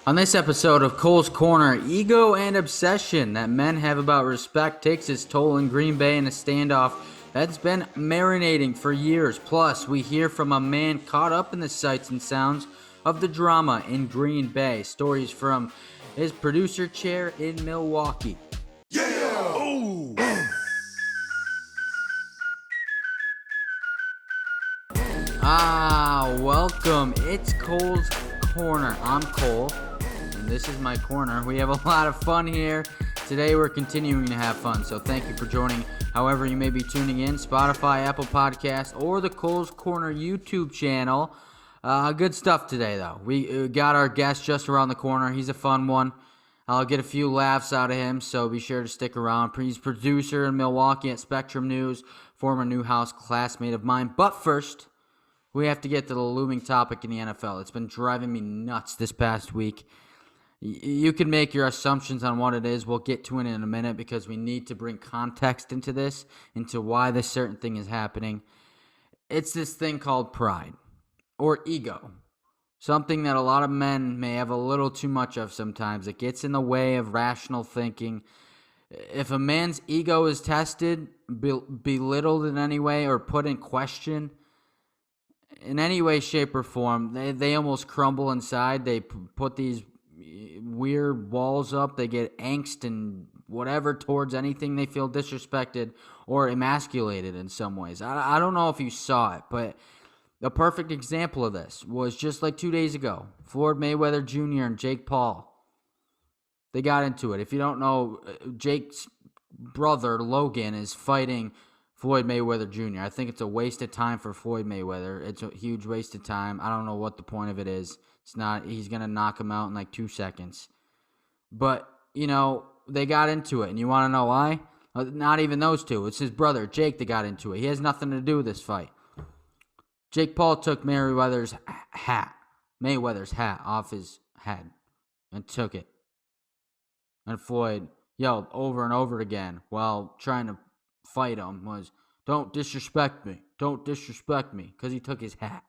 On this episode of Cole's Corner, ego and obsession that men have about respect takes its toll in Green Bay in a standoff that's been marinating for years. Plus, we hear from a man caught up in the sights and sounds of the drama in Green Bay. Stories from his producer chair in Milwaukee. Yeah! Ooh! Welcome. It's Cole's Corner. I'm Cole, and this is my corner. We have a lot of fun here. Today we're continuing to have fun, so thank you for joining. However you may be tuning in, Spotify, Apple Podcasts, or the Cole's Corner YouTube channel. Good stuff today, though. We got our guest just around the corner. He's a fun one. I'll get a few laughs out of him, so be sure to stick around. He's producer in Milwaukee at Spectrum News, former Newhouse classmate of mine. But first, we have to get to the looming topic in the NFL. It's been driving me nuts this past week. You can make your assumptions on what it is. We'll get to it in a minute because we need to bring context into this, into why this certain thing is happening. It's this thing called pride or ego. Something that a lot of men may have a little too much of sometimes. It gets in the way of rational thinking. If a man's ego is tested, belittled in any way, or put in question in any way, shape, or form, they almost crumble inside. They put these weird walls up. They get angst and whatever towards anything they feel disrespected or emasculated in some ways. I don't know if you saw it, but a perfect example of this was just like 2 days ago. Floyd Mayweather Jr. and Jake Paul. They got into it. If you don't know, Jake's brother, Logan, is fighting Floyd Mayweather Jr. I think it's a waste of time for Floyd Mayweather. It's a huge waste of time. I don't know what the point of it is. It's not. He's going to knock him out in like 2 seconds. But, they got into it. And you want to know why? Not even those two. It's his brother, Jake, that got into it. He has nothing to do with this fight. Jake Paul took Mayweather's hat off his head and took it. And Floyd yelled over and over again while trying to fight him was, "Don't disrespect me. Don't disrespect me," because he took his hat.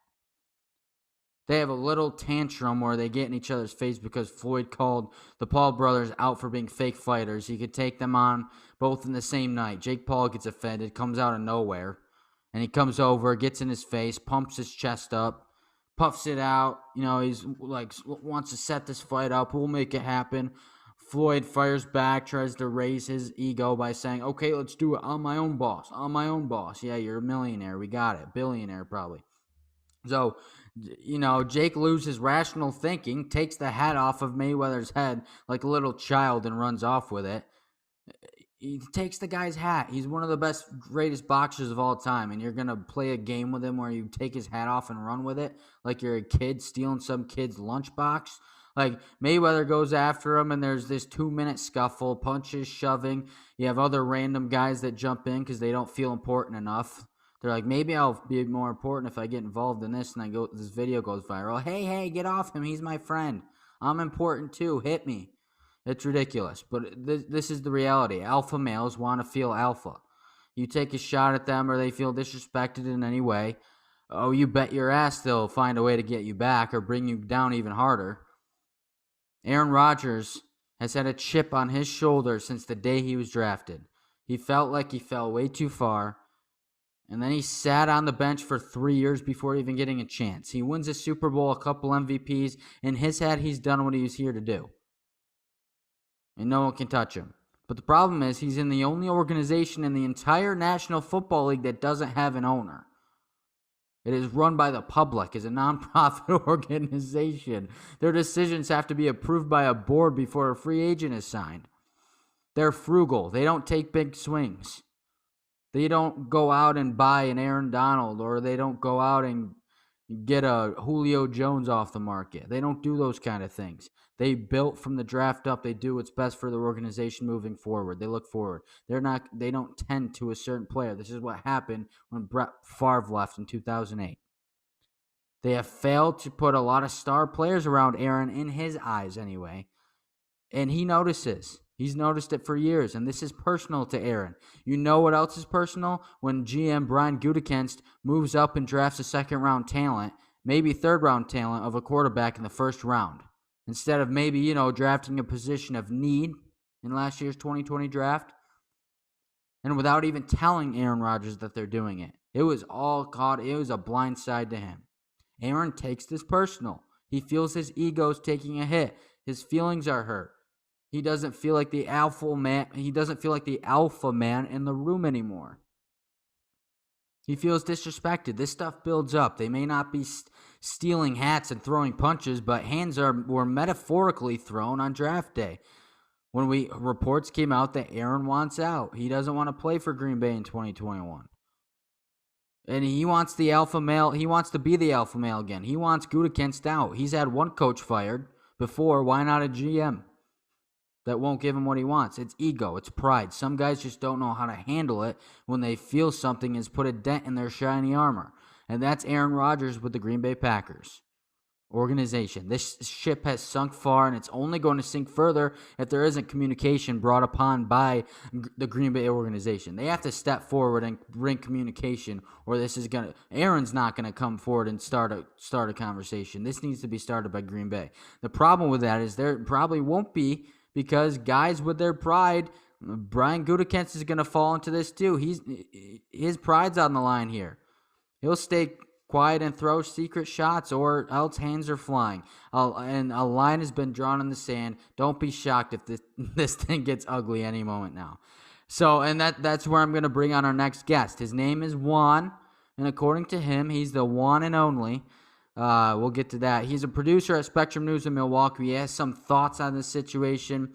They have a little tantrum where they get in each other's face because Floyd called the Paul brothers out for being fake fighters. He could take them on both in the same night. Jake Paul gets offended, comes out of nowhere, and he comes over, gets in his face, pumps his chest up, puffs it out. He's like, wants to set this fight up. We'll make it happen. Floyd fires back, tries to raise his ego by saying, "Okay, let's do it. I'm my own boss. I'm my own boss." Yeah, you're a millionaire. We got it. Billionaire, probably. So, Jake loses rational thinking, takes the hat off of Mayweather's head like a little child and runs off with it. He takes the guy's hat. He's one of the best, greatest boxers of all time, and you're going to play a game with him where you take his hat off and run with it like you're a kid stealing some kid's lunchbox? Like, Mayweather goes after him, and there's this 2-minute scuffle, punches, shoving. You have other random guys that jump in because they don't feel important enough. They're like, maybe I'll be more important if I get involved in this, and this video goes viral. Hey, get off him. He's my friend. I'm important too. Hit me. It's ridiculous, but this is the reality. Alpha males want to feel alpha. You take a shot at them or they feel disrespected in any way. Oh, you bet your ass they'll find a way to get you back or bring you down even harder. Aaron Rodgers has had a chip on his shoulder since the day he was drafted. He felt like he fell way too far, and then he sat on the bench for 3 years before even getting a chance. He wins a Super Bowl, a couple MVPs. In his head, he's done what he was here to do. And no one can touch him. But the problem is he's in the only organization in the entire National Football League that doesn't have an owner. It is run by the public as a nonprofit organization. Their decisions have to be approved by a board before a free agent is signed. They're frugal. They don't take big swings. They don't go out and buy an Aaron Donald, or they don't go out and get a Julio Jones off the market. They don't do those kind of things. They built from the draft up. They do what's best for the organization moving forward. They look forward. They don't tend to a certain player. This is what happened when Brett Favre left in 2008. They have failed to put a lot of star players around Aaron, in his eyes anyway. And he notices. He's noticed it for years, and this is personal to Aaron. You know what else is personal? When GM Brian Gutekunst moves up and drafts a second-round talent, maybe third-round talent of a quarterback in the first round. instead of maybe, drafting a position of need in last year's 2020 draft, and without even telling Aaron Rodgers that they're doing it. It was all caught. It was a blind side to him. Aaron takes this personal. He feels his ego's taking a hit. His feelings are hurt. He doesn't feel like the alpha man. He doesn't feel like the alpha man in the room anymore. He feels disrespected. This stuff builds up. They may not be stealing hats and throwing punches, but hands were metaphorically thrown on draft day. When reports came out that Aaron wants out. He doesn't want to play for Green Bay in 2021. And he wants the alpha male. He wants to be the alpha male again. He wants Gutekunst out. He's had one coach fired before. Why not a GM that won't give him what he wants? It's ego. It's pride. Some guys just don't know how to handle it when they feel something has put a dent in their shiny armor. And that's Aaron Rodgers with the Green Bay Packers organization. This ship has sunk far, and it's only going to sink further if there isn't communication brought upon by the Green Bay organization. They have to step forward and bring communication, or Aaron's not going to come forward and start a conversation. This needs to be started by Green Bay. The problem with that is there probably won't be, because guys with their pride, Brian Gutekunst is going to fall into this too. His pride's on the line here. He'll stay quiet and throw secret shots, or else hands are flying. And a line has been drawn in the sand. Don't be shocked if this thing gets ugly any moment now. So, and that's where I'm going to bring on our next guest. His name is Juan, and according to him, he's the one and only. We'll get to that. He's a producer at Spectrum News in Milwaukee. He has some thoughts on this situation,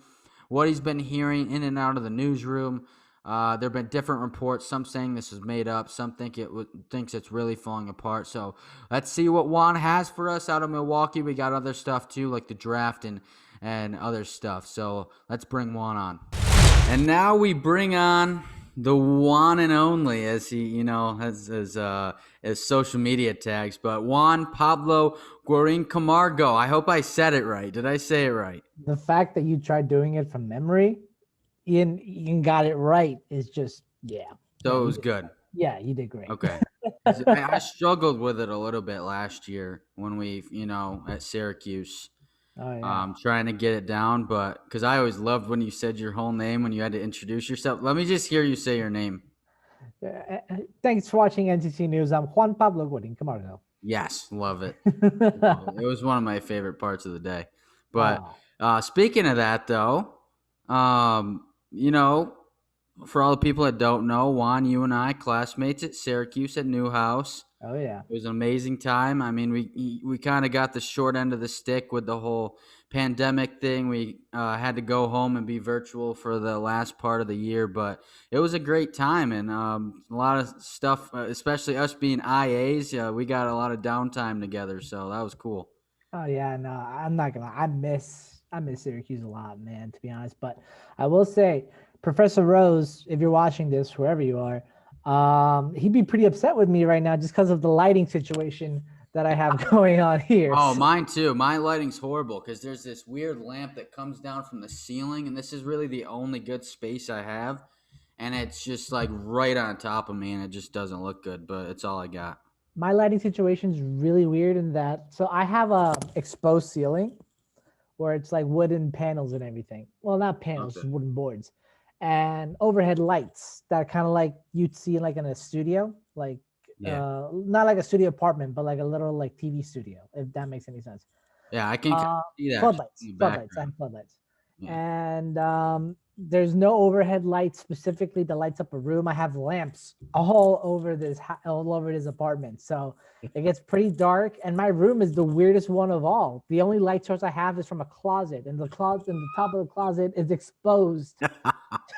what he's been hearing in and out of the newsroom. There have been different reports, some saying this is made up, some thinks it's really falling apart. So let's see what Juan has for us out of Milwaukee. We got other stuff too, like the draft and other stuff. So let's bring Juan on. And now we bring on the one and only, as he, has his social media tags, but Juan Pablo Guarin-Camargo. I hope I said it right. Did I say it right? The fact that you tried doing it from memory, Ian got it right, is just, yeah. So it was good. Yeah, you did great. Okay. I struggled with it a little bit last year when we, at Syracuse. Oh, yeah. Trying to get it down, but because I always loved when you said your whole name when you had to introduce yourself. Let me just hear you say your name. Thanks for watching NCC News. I'm Juan Pablo Guarin-Camargo. Yes, love it. It was one of my favorite parts of the day. But speaking of that, though, for all the people that don't know, Juan, you and I, classmates at Syracuse at Newhouse. Oh, yeah. It was an amazing time. I mean, we kind of got the short end of the stick with the whole pandemic thing. We had to go home and be virtual for the last part of the year, but it was a great time, and a lot of stuff, especially us being IAs, we got a lot of downtime together, so that was cool. Oh, yeah, no, I'm not gonna. I miss Syracuse a lot, man, to be honest. But I will say, Professor Rose, if you're watching this, wherever you are, he'd be pretty upset with me right now just because of the lighting situation that I have going on here. Oh, mine too. My lighting's horrible because there's this weird lamp that comes down from the ceiling, and this is really the only good space I have, and it's just like right on top of me, and it just doesn't look good, but it's all I got. My lighting situation is really weird in that, so I have a exposed ceiling where it's like wooden panels and everything. Well, not panels, Okay. just wooden boards. And overhead lights that kind of like you'd see like in a studio, like not like a studio apartment, but like a little like TV studio, if that makes any sense. Yeah, I can see that. Floodlights. I have floodlights. Yeah. And there's no overhead lights specifically that lights up a room. I have lamps all over this apartment, so it gets pretty dark. And my room is the weirdest one of all. The only light source I have is from a closet, and the top of the closet is exposed.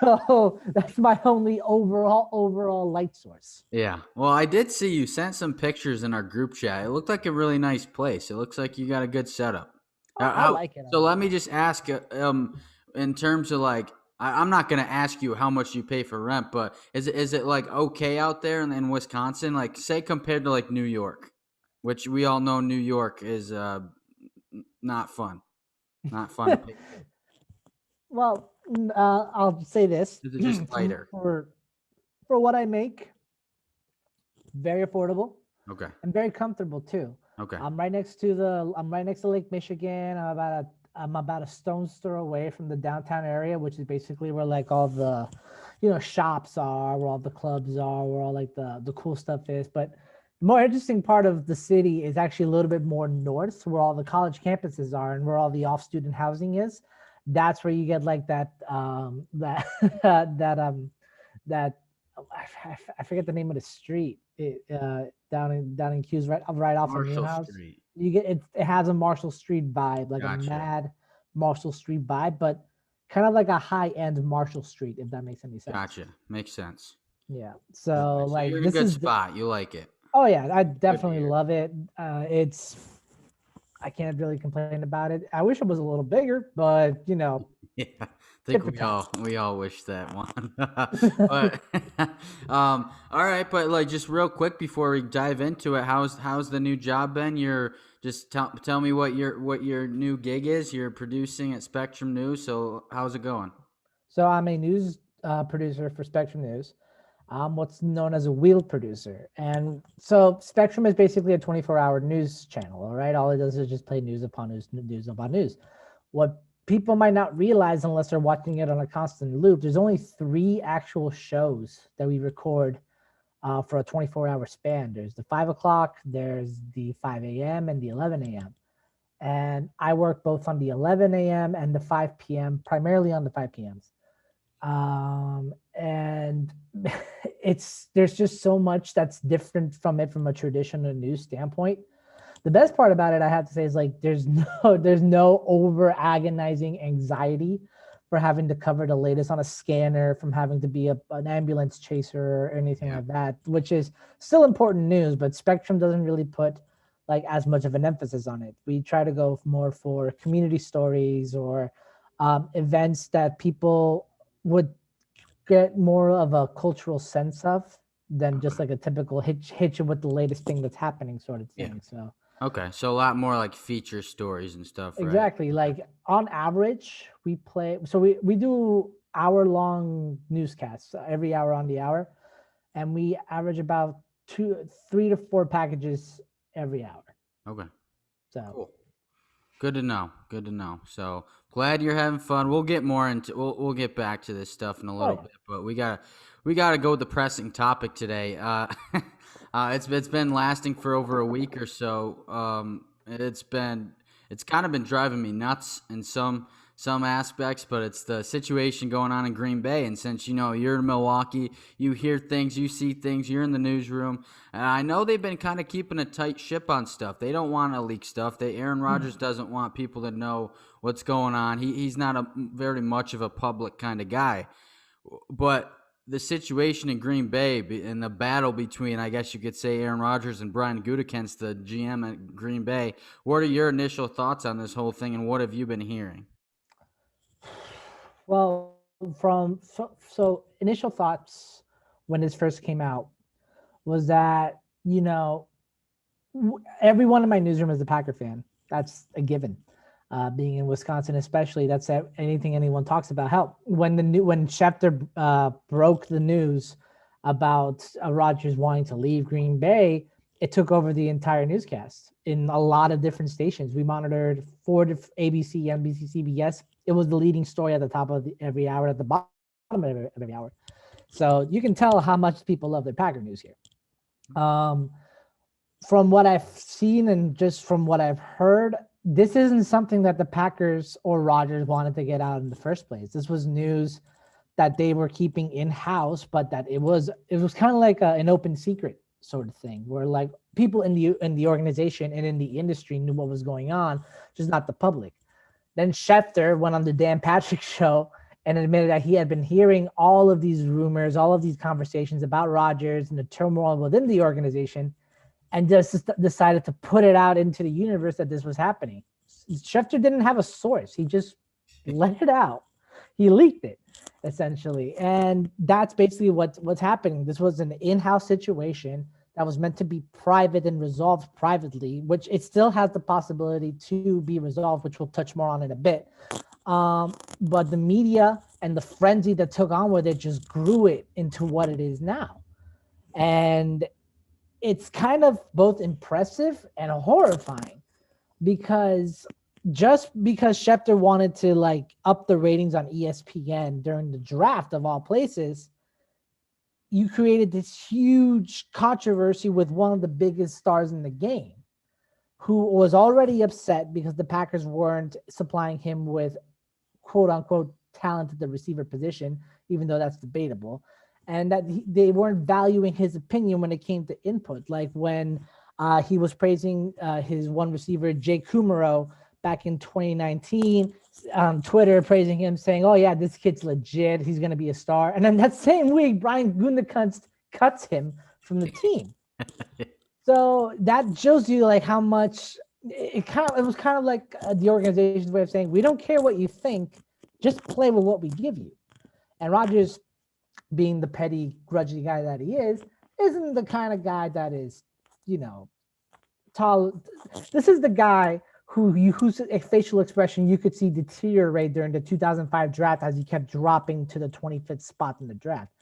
So that's my only overall light source. Yeah. Well, I did see you sent some pictures in our group chat. It looked like a really nice place. It looks like you got a good setup. I like it. So let me just ask, in terms of like, I'm not going to ask you how much you pay for rent, but is it like okay out there in Wisconsin? Like, say compared to like New York, which we all know New York is not fun. Not fun to pay. Well, I'll say this. Is it just lighter? For what I make, very affordable. Okay. And very comfortable too. Okay. I'm right next to Lake Michigan. I'm about I'm about a stone's throw away from the downtown area, which is basically where like all the, shops are, where all the clubs are, where all like the cool stuff is. But the more interesting part of the city is actually a little bit more north, where all the college campuses are and where all the off student housing is. That's where you get like that I forget the name of the street. Down in Q's right off of Marshall Newhouse. Street. You get it. It has a Marshall Street vibe, like a Gotcha. mad Marshall Street vibe, but kind of like a high end Marshall Street, if that makes any sense. Gotcha. Makes sense. Yeah. Okay, So so like you're in a this good is spot. You like it. oh yeah, I Good to definitely hear. love it. I can't really complain about it. I wish it was a little bigger, but Yeah, I think we all wish that one. But all right, but like just real quick before we dive into it, how's the new job been? You're just tell me what your new gig is. You're producing at Spectrum News. So how's it going? So I'm a news producer for Spectrum News. I'm what's known as a wheel producer. And so Spectrum is basically a 24-hour news channel, all right? All it does is just play news upon news, news upon news. What people might not realize unless they're watching it on a constant loop, there's only 3 actual shows that we record for a 24-hour span. There's the 5 o'clock, there's the 5 a.m., and the 11 a.m. And I work both on the 11 a.m. and the 5 p.m., primarily on the 5 p.m.s. And there's just so much that's different from it from a traditional news standpoint. The best part about it, I have to say, is like there's no over agonizing anxiety for having to cover the latest on a scanner, from having to be an ambulance chaser or anything like that, which is still important news, but Spectrum doesn't really put like as much of an emphasis on it. We try to go more for community stories or events that people would get more of a cultural sense of than just like a typical hit you with the latest thing that's happening sort of thing. So Okay, so a lot more like feature stories and stuff, right? exactly, like on average we do hour-long newscasts every hour on the hour, and we average about 3 to 4 packages every hour. Okay, So cool. Good to know. Good to know. So glad you're having fun. We'll get more into. We'll get back to this stuff in a little yeah. bit, but we gotta go with the pressing topic today. It's been lasting for over a week or so. It's kind of been driving me nuts in some aspects, but it's the situation going on in Green Bay. And since you're in Milwaukee, you hear things, you see things, you're in the newsroom, and I know they've been kind of keeping a tight ship on stuff. They don't want to leak stuff. Aaron Rodgers doesn't want people to know what's going on. He's not a very much of a public kind of guy, but the situation in Green Bay and the battle between, I guess you could say, Aaron Rodgers and Brian Gutekunst, the GM at Green Bay. What are your initial thoughts on this whole thing, and what have you been hearing? Well, so initial thoughts when this first came out was that everyone in my newsroom is a Packer fan. That's a given. Being in Wisconsin, especially, that's anything anyone talks about. Hell, when Schefter broke the news about Rodgers wanting to leave Green Bay, it took over the entire newscast in a lot of different stations. We monitored 4 ABC, NBC, CBS. It was the leading story at the top of every hour, at the bottom of every hour. So you can tell how much people love their Packer news here. From what I've seen and just from what I've heard, this isn't something that the Packers or Rodgers wanted to get out in the first place. This was news that they were keeping in-house, but that it was kind of like an open secret sort of thing, where like people in the organization and in the industry knew what was going on, just not the public. Then Schefter went on the Dan Patrick show and admitted that he had been hearing all of these rumors, all of these conversations about Rodgers and the turmoil within the organization, and just decided to put it out into the universe that this was happening. Schefter didn't have a source. He just let it out. He leaked it, essentially. And that's basically what's happening. This was an in-house situation that was meant to be private and resolved privately, which it still has the possibility to be resolved, which we'll touch more on in a bit. But the media and the frenzy that took on with it just grew it into what it is now. And it's kind of both impressive and horrifying, because just because Schefter wanted to like up the ratings on ESPN during the draft of all places, you created this huge controversy with one of the biggest stars in the game, who was already upset because the Packers weren't supplying him with quote unquote talent at the receiver position, even though that's debatable, and that they weren't valuing his opinion when it came to input. Like when he was praising his one receiver, Jake Kumaro, back in 2019 on Twitter, praising him, saying, "Oh yeah, this kid's legit. He's going to be a star." And then that same week, Brian Gutekunst cuts him from the team. So that shows you like how much it was kind of like the organization's way of saying, we don't care what you think, just play with what we give you. And Rodgers, being the petty, grudgy guy that he is, isn't the kind of guy that is, tall. This is the guy whose facial expression you could see deteriorate during the 2005 draft as he kept dropping to the 25th spot in the draft.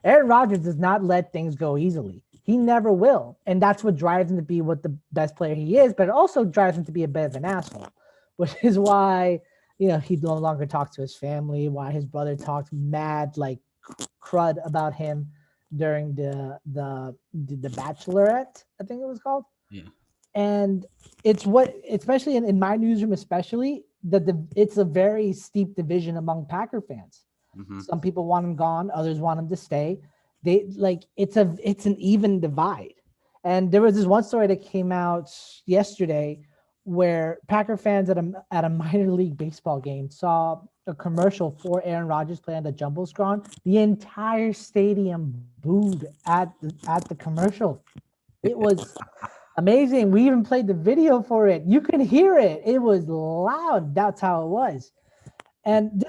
Aaron Rodgers does not let things go easily. He never will. And that's what drives him to be what the best player he is, but it also drives him to be a bit of an asshole, which is why, he no longer talks to his family, why his brother talked mad, like crud about him during the Bachelorette, I think it was called. Yeah. And it's what, especially in my newsroom, especially, it's a very steep division among Packer fans. Mm-hmm. Some people want him gone, others want him to stay. It's an even divide. And there was this one story that came out yesterday where Packer fans at a minor league baseball game saw a commercial for Aaron Rodgers playing the Jumbotron. The entire stadium booed at the commercial. It was amazing. We even played the video for it. You can hear it. It was loud. That's how it was. And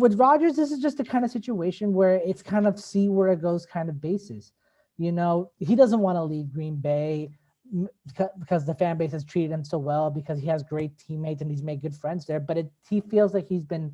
with Rodgers, this is just the kind of situation where it's kind of see where it goes kind of basis. He doesn't want to leave Green Bay because the fan base has treated him so well, because he has great teammates and he's made good friends there. But he feels like he's been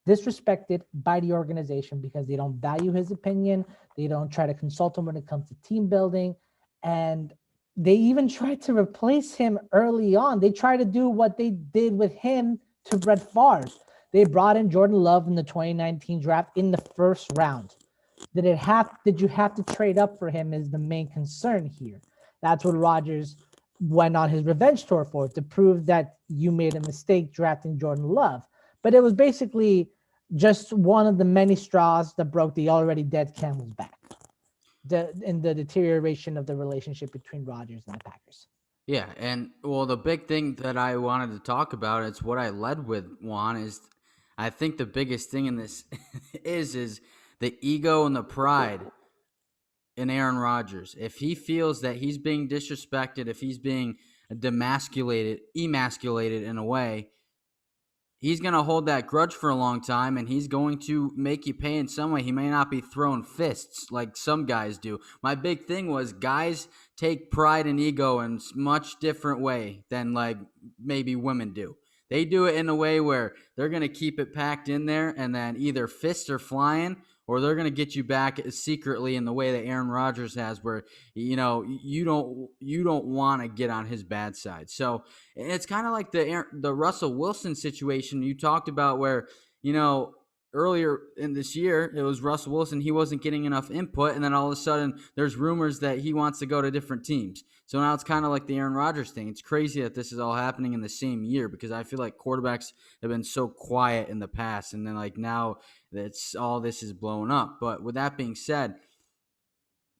disrespected by the organization because they don't value his opinion. They don't try to consult him when it comes to team building. And they even tried to replace him early on. They tried to do what they did with him to Brett Favre. They brought in Jordan Love in the 2019 draft in the first round. Did you have to trade up for him is the main concern here. That's what Rodgers went on his revenge tour for, to prove that you made a mistake drafting Jordan Love. But it was basically just one of the many straws that broke the already dead camel's back in the deterioration of the relationship between Rodgers and the Packers. Yeah, and well, the big thing that I wanted to talk about, it's what I led with, Juan, is I think the biggest thing in this is the ego and the pride in Aaron Rodgers. If he feels that he's being disrespected, if he's being emasculated in a way, he's going to hold that grudge for a long time, and he's going to make you pay in some way. He may not be throwing fists like some guys do. My big thing was guys take pride and ego in a much different way than like maybe women do. They do it in a way where they're going to keep it packed in there, and then either fists are flying or they're going to get you back secretly in the way that Aaron Rodgers has, where you don't want to get on his bad side. So it's kind of like the Russell Wilson situation you talked about, where earlier in this year it was Russell Wilson, he wasn't getting enough input, and then all of a sudden there's rumors that he wants to go to different teams. So now it's kind of like the Aaron Rodgers thing. It's crazy that this is all happening in the same year, because I feel like quarterbacks have been so quiet in the past, and then like now that's all this is blown up. But with that being said,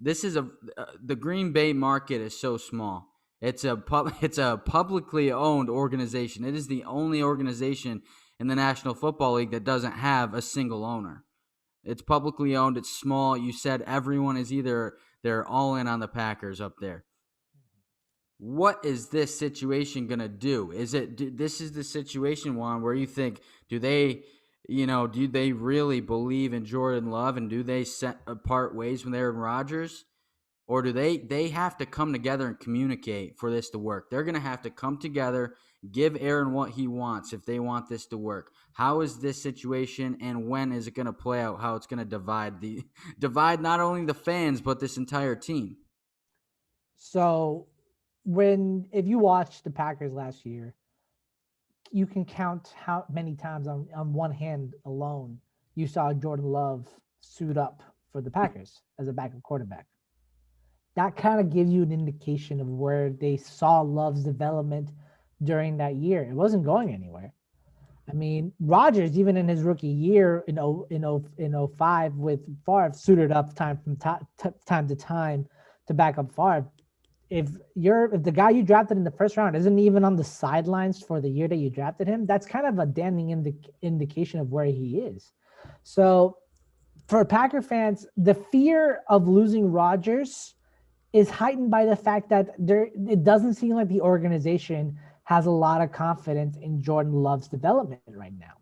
this is the Green Bay market is so small. It's a publicly owned organization. It is the only organization in the National Football League that doesn't have a single owner. It's publicly owned. It's small. You said everyone is they're all in on the Packers up there. What is this situation going to do? This is the situation, Juan, where you think, do they really believe in Jordan Love, and do they set apart ways from Aaron Rodgers? Or do they have to come together and communicate for this to work? They're going to have to come together, give Aaron what he wants if they want this to work. How is this situation, and when is it going to play out? How it's going to divide not only the fans but this entire team? So if you watched the Packers last year, you can count how many times on one hand alone you saw Jordan Love suit up for the Packers as a backup quarterback. That kind of gives you an indication of where they saw Love's development during that year. It wasn't going anywhere. I mean, Rodgers, even in his rookie year in 05 with Favre, suited up time to time to back up Favre. If the guy you drafted in the first round isn't even on the sidelines for the year that you drafted him, that's kind of a damning indication of where he is. So for Packer fans, the fear of losing Rodgers is heightened by the fact that it doesn't seem like the organization has a lot of confidence in Jordan Love's development right now.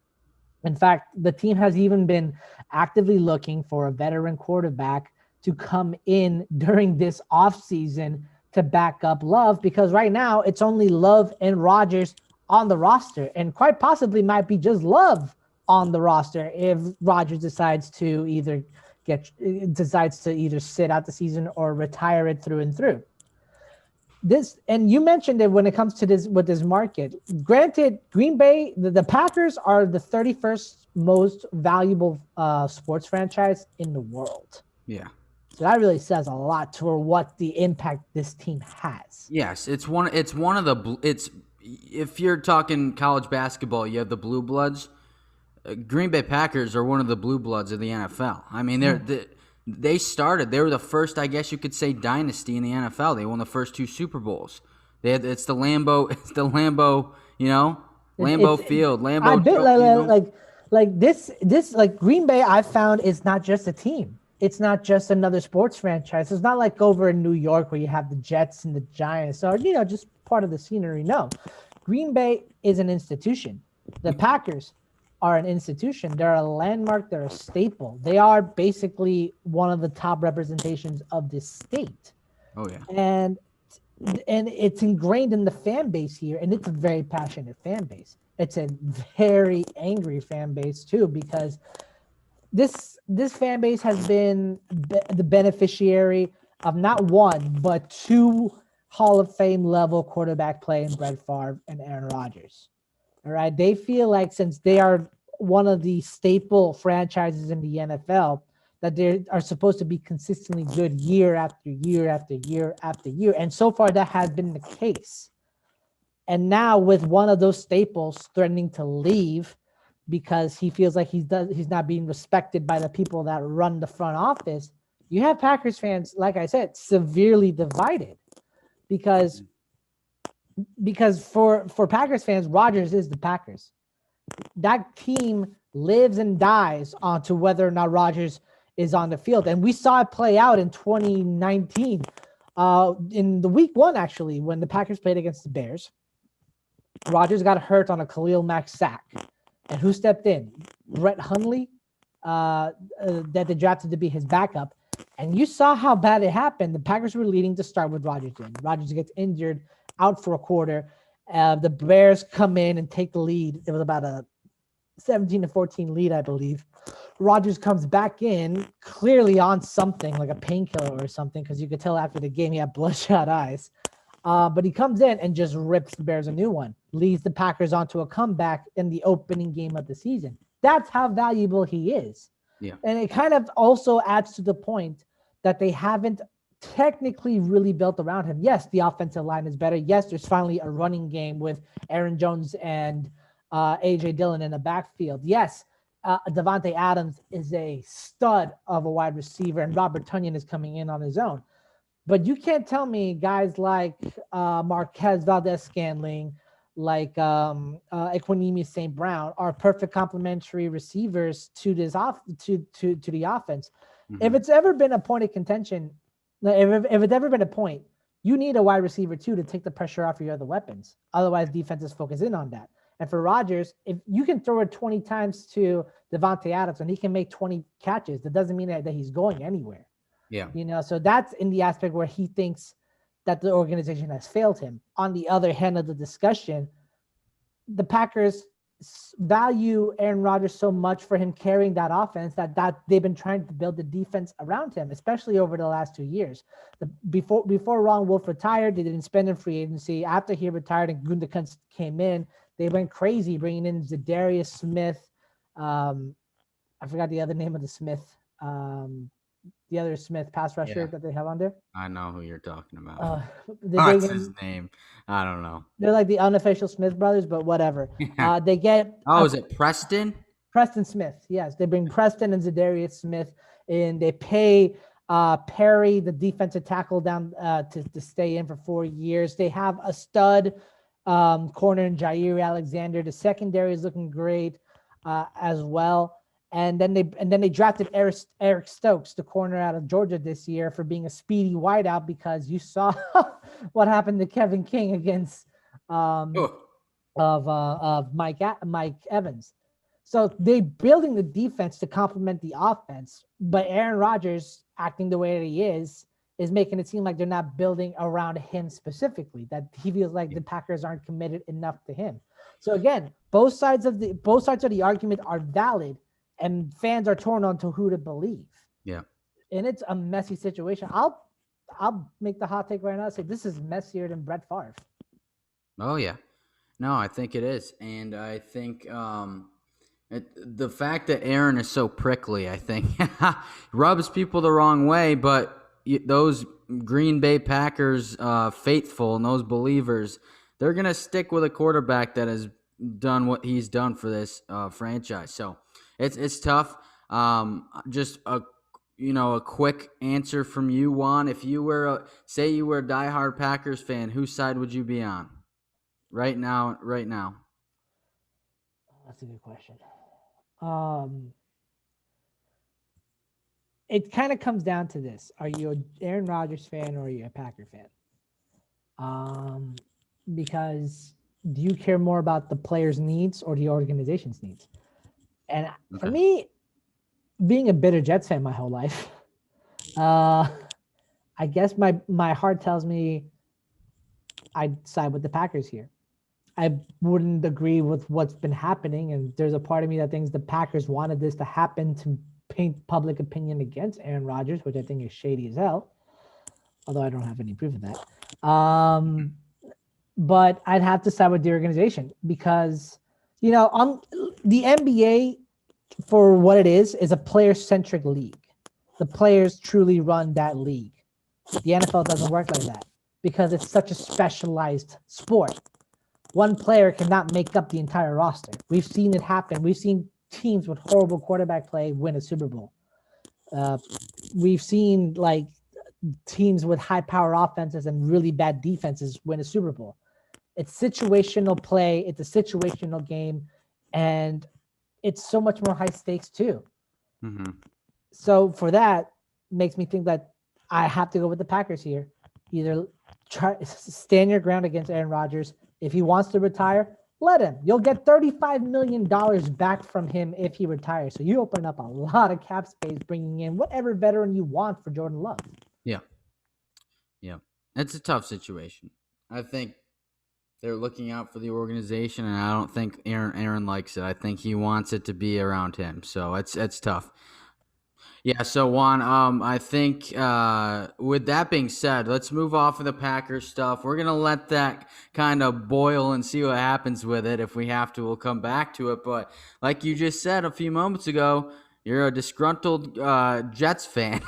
In fact, the team has even been actively looking for a veteran quarterback to come in during this offseason to back up Love, because right now it's only Love and Rodgers on the roster, and quite possibly might be just Love on the roster if Rodgers decides to either sit out the season or retire it through and through. This, and you mentioned it when it comes to this with this market. Granted, Green Bay, the Packers are the 31st most valuable sports franchise in the world. Yeah. So that really says a lot for what the impact this team has. Yes, it's one of the if you're talking college basketball, you have the blue bloods. Green Bay Packers are one of the blue bloods of the NFL. I mean, they were the first, I guess you could say, dynasty in the NFL. They won the first 2 Super Bowls. It's the Lambeau, Field, Lambeau. I bet like this Green Bay, I found, is not just a team. It's not just another sports franchise. It's not like over in New York where you have the Jets and the Giants, or just part of the scenery. No, Green Bay is an institution. The Packers are an institution. They're a landmark. They're a staple. They are basically one of the top representations of this state. Oh yeah. And it's ingrained in the fan base here, and it's a very passionate fan base. It's a very angry fan base too, because this fan base has been the beneficiary of not one but 2 Hall of Fame level quarterback play in Brett Favre and Aaron Rodgers. All right, they feel like, since they are one of the staple franchises in the NFL, that they are supposed to be consistently good year after year after year after year, and so far that has been the case. And now with one of those staples threatening to leave because he feels like he's not being respected by the people that run the front office, you have Packers fans, like I said, severely divided, because for Packers fans, Rodgers is the Packers. That team lives and dies onto whether or not Rodgers is on the field, and we saw it play out in 2019, in the week 1 actually, when the Packers played against the Bears. Rodgers got hurt on a Khalil Mack sack. And who stepped in? Brett Hundley, that they drafted to be his backup. And you saw how bad it happened. The Packers were leading to start with Rodgers in. Rodgers gets injured, out for a quarter. The Bears come in and take the lead. It was about a 17-14 lead, I believe. Rodgers comes back in, clearly on something, like a painkiller or something, because you could tell after the game he had bloodshot eyes. But he comes in and just rips the Bears a new one, leads the Packers onto a comeback in the opening game of the season. That's how valuable he is. Yeah. And it kind of also adds to the point that they haven't technically really built around him. Yes, the offensive line is better. Yes, there's finally a running game with Aaron Jones and A.J. Dillon in the backfield. Yes, Devontae Adams is a stud of a wide receiver, and Robert Tonyan is coming in on his own. But you can't tell me guys like Marquez Valdez-Scantling, like Equanimeous St. Brown are perfect complementary receivers to this to the offense. Mm-hmm. If it's ever been a point of contention, if it's ever been a point, you need a wide receiver too to take the pressure off your other weapons. Otherwise, defenses focus in on that. And for Rodgers, if you can throw it 20 times to Devontae Adams and he can make 20 catches, that doesn't mean that he's going anywhere. Yeah. So that's in the aspect where he thinks that the organization has failed him. On the other hand of the discussion, the Packers value Aaron Rodgers so much for him carrying that offense that they've been trying to build the defense around him, especially over the last 2 years. Before Ron Wolf retired, they didn't spend in free agency. After he retired and Gutekunst came in, They went crazy bringing in Zadarius Smith. I forgot the other name of the Smith. The other Smith pass rusher that they have on there. I know who you're talking about. They What's bring his name? I don't know. They're like the unofficial Smith brothers, but whatever. They get is it Preston? Preston Smith. Yes, they bring Preston and Zadarius Smith, and they pay Perry, the defensive tackle, down to stay in for 4 years. They have a stud corner in Jair Alexander. The secondary is looking great as well. And then they drafted Eric Stokes, the corner out of Georgia this year, for being a speedy wideout, because you saw what happened to Kevin King against of Mike Evans. So they building the defense to complement the offense, but Aaron Rodgers, acting the way that he is making it seem like they're not building around him specifically, that he feels like the Packers aren't committed enough to him. So again, both sides of the argument are valid, and fans are torn on to who to believe. Yeah. And it's a messy situation. I'll make the hot take right now and say this is messier than Brett Favre. Oh, yeah. No, I think it is. And I think the fact that Aaron is so prickly, I think, rubs people the wrong way. But those Green Bay Packers faithful and those believers, they're going to stick with a quarterback that has done what he's done for this franchise. So it's tough. Just a quick answer from you, Juan. If you were say you were a diehard Packers fan, whose side would you be on right now? That's a good question. It kind of comes down to this: are you an Aaron Rodgers fan or are you a Packer fan? Because do you care more about the players' needs or the organization's needs? And for me, being a bitter Jets fan my whole life, I guess my heart tells me I'd side with the Packers here. I wouldn't agree with what's been happening, and there's a part of me that thinks the Packers wanted this to happen to paint public opinion against Aaron Rodgers, which I think is shady as hell, although I don't have any proof of that. But I'd have to side with the organization because, the NBA, for what it is a player-centric league. The players truly run that league. The NFL doesn't work like that because it's such a specialized sport. One player cannot make up the entire roster. We've seen it happen. We've seen teams with horrible quarterback play win a Super Bowl. We've seen teams with high power offenses and really bad defenses win a Super Bowl. It's situational play. It's a situational game, and it's so much more high stakes too. Mm-hmm. So for that, makes me think that I have to go with the Packers here. Either stand your ground against Aaron Rodgers. If he wants to retire, let him. You'll get $35 million back from him if he retires. So you open up a lot of cap space, bringing in whatever veteran you want for Jordan Love. Yeah. It's a tough situation. I think they're looking out for the organization, and I don't think Aaron likes it. I think he wants it to be around him. So it's tough. Yeah, so Juan, I think with that being said, let's move off of the Packers stuff. We're going to let that kind of boil and see what happens with it. If we have to, we'll come back to it. But like you just said a few moments ago, you're a disgruntled Jets fan.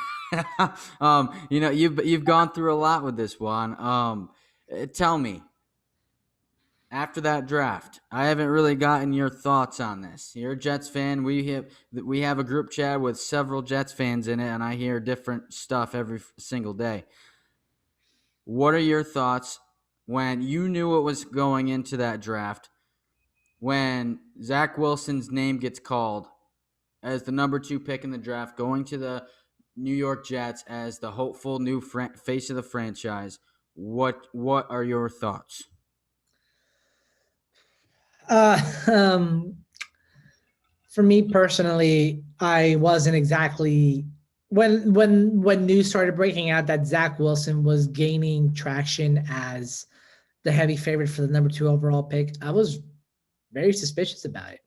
You've gone through a lot with this, Juan. Tell me, after that draft, I haven't really gotten your thoughts on this. You're a Jets fan. We have a group chat with several Jets fans in it, and I hear different stuff every single day. What are your thoughts when you knew what was going into that draft, when Zach Wilson's name gets called as the number 2 pick in the draft, going to the New York Jets as the hopeful new face of the franchise? What are your thoughts? For me personally, I wasn't exactly when news started breaking out that Zach Wilson was gaining traction as the heavy favorite for the number 2 overall pick. I was very suspicious about it.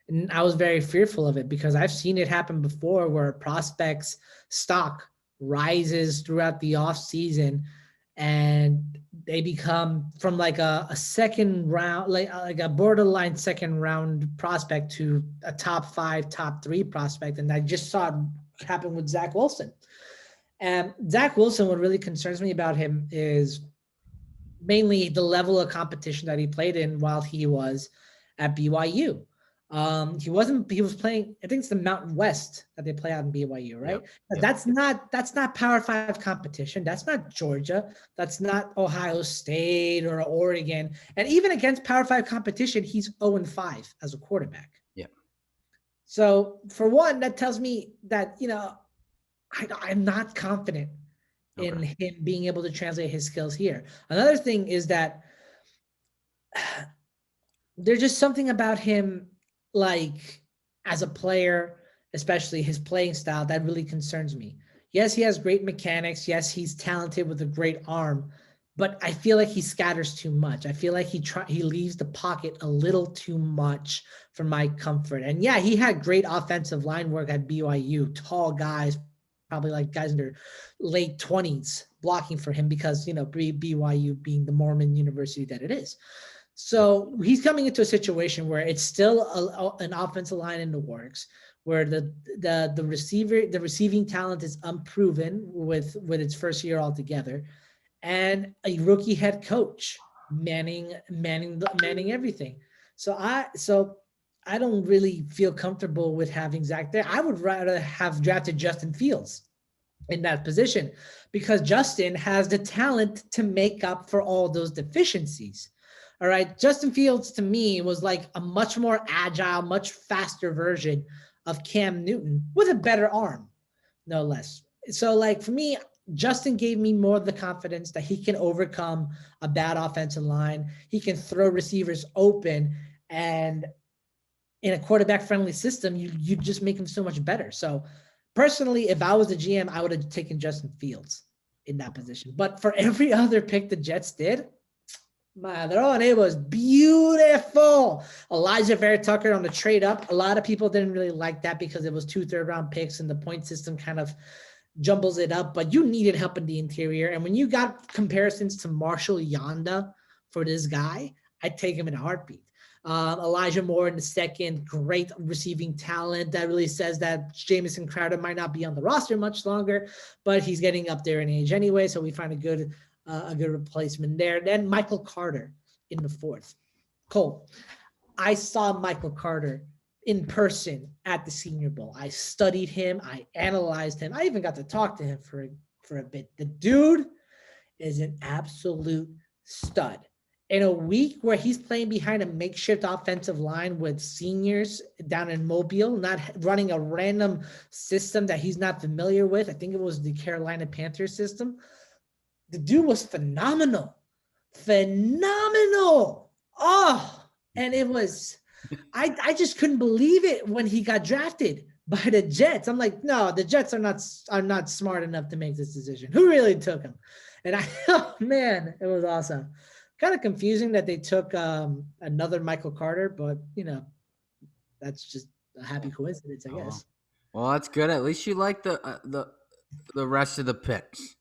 And I was very fearful of it because I've seen it happen before where prospects' stock rises throughout the offseason and they become from like a second round, like a borderline second round prospect to a top 5, top 3 prospect. And I just saw it happen with Zach Wilson. And Zach Wilson, what really concerns me about him is mainly the level of competition that he played in while he was at BYU. He was playing, I think it's the Mountain West that they play out in BYU, right? Yep. That's not Power 5 competition. That's not Georgia. That's not Ohio State or Oregon. And even against Power 5 competition, he's 0-5 as a quarterback. Yeah. So for one, that tells me that, I'm not confident in him being able to translate his skills here. Another thing is that there's just something about him, like as a player, especially his playing style, that really concerns me. Yes, he has great mechanics. Yes, he's talented with a great arm, but I feel like he scatters too much. I feel like he leaves the pocket a little too much for my comfort. And yeah, he had great offensive line work at BYU, tall guys, probably like guys in their late 20s blocking for him because, BYU being the Mormon university that it is. So he's coming into a situation where it's still an offensive line in the works, where the receiving talent is unproven with its first year altogether, and a rookie head coach manning everything. So I don't really feel comfortable with having Zach there. I would rather have drafted Justin Fields in that position because Justin has the talent to make up for all those deficiencies. All right. Justin Fields to me was like a much more agile, much faster version of Cam Newton with a better arm, no less. So like for me, Justin gave me more of the confidence that he can overcome a bad offensive line. He can throw receivers open, and in a quarterback friendly system, you just make him so much better. So personally, if I was the GM, I would have taken Justin Fields in that position. But for every other pick the Jets did, Madron, it was beautiful. Elijah Vera Tucker on the trade up. A lot of people didn't really like that because it was 2 third-round picks and the point system kind of jumbles it up. But you needed help in the interior. And when you got comparisons to Marshall Yanda for this guy, I'd take him in a heartbeat. Elijah Moore in the second, great receiving talent. That really says that Jamison Crowder might not be on the roster much longer, but he's getting up there in age anyway. So we find a good replacement there. Then Michael Carter in the fourth. Cole, I saw Michael Carter in person at the Senior Bowl. I studied him. I analyzed him. I even got to talk to him for a bit. The dude is an absolute stud. In a week where he's playing behind a makeshift offensive line with seniors down in Mobile, not running a random system that he's not familiar with. I think it was the Carolina Panthers system. The dude was phenomenal. Oh, and it was, I just couldn't believe it when he got drafted by the Jets. I'm like, no, the Jets are not smart enough to make this decision. Who really took him? And oh man, it was awesome. Kind of confusing that they took another Michael Carter, but that's just a happy coincidence, I guess. Well, that's good. At least you like the rest of the picks.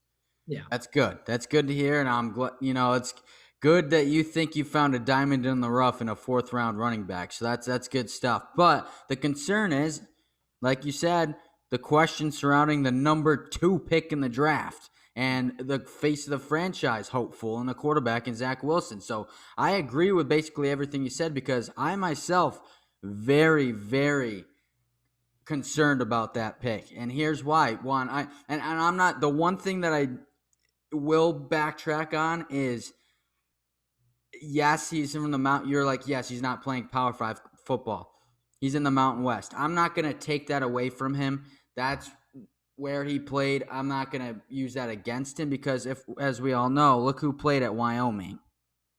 Yeah, that's good. That's good to hear, and I'm glad. It's good that you think you found a diamond in the rough in a 4th round running back. So that's good stuff. But the concern is, like you said, the question surrounding the number 2 pick in the draft. And the face of the franchise hopeful and the quarterback in Zach Wilson. So I agree with basically everything you said because I myself very, very concerned about that pick. And here's why. One, I'm not, the one thing that I will backtrack on is, yes, he's from the Mountain. You're like, yes, he's not playing Power 5 football. He's in the Mountain West. I'm not going to take that away from him. That's where he played. I'm not going to use that against him because as we all know, look who played at Wyoming,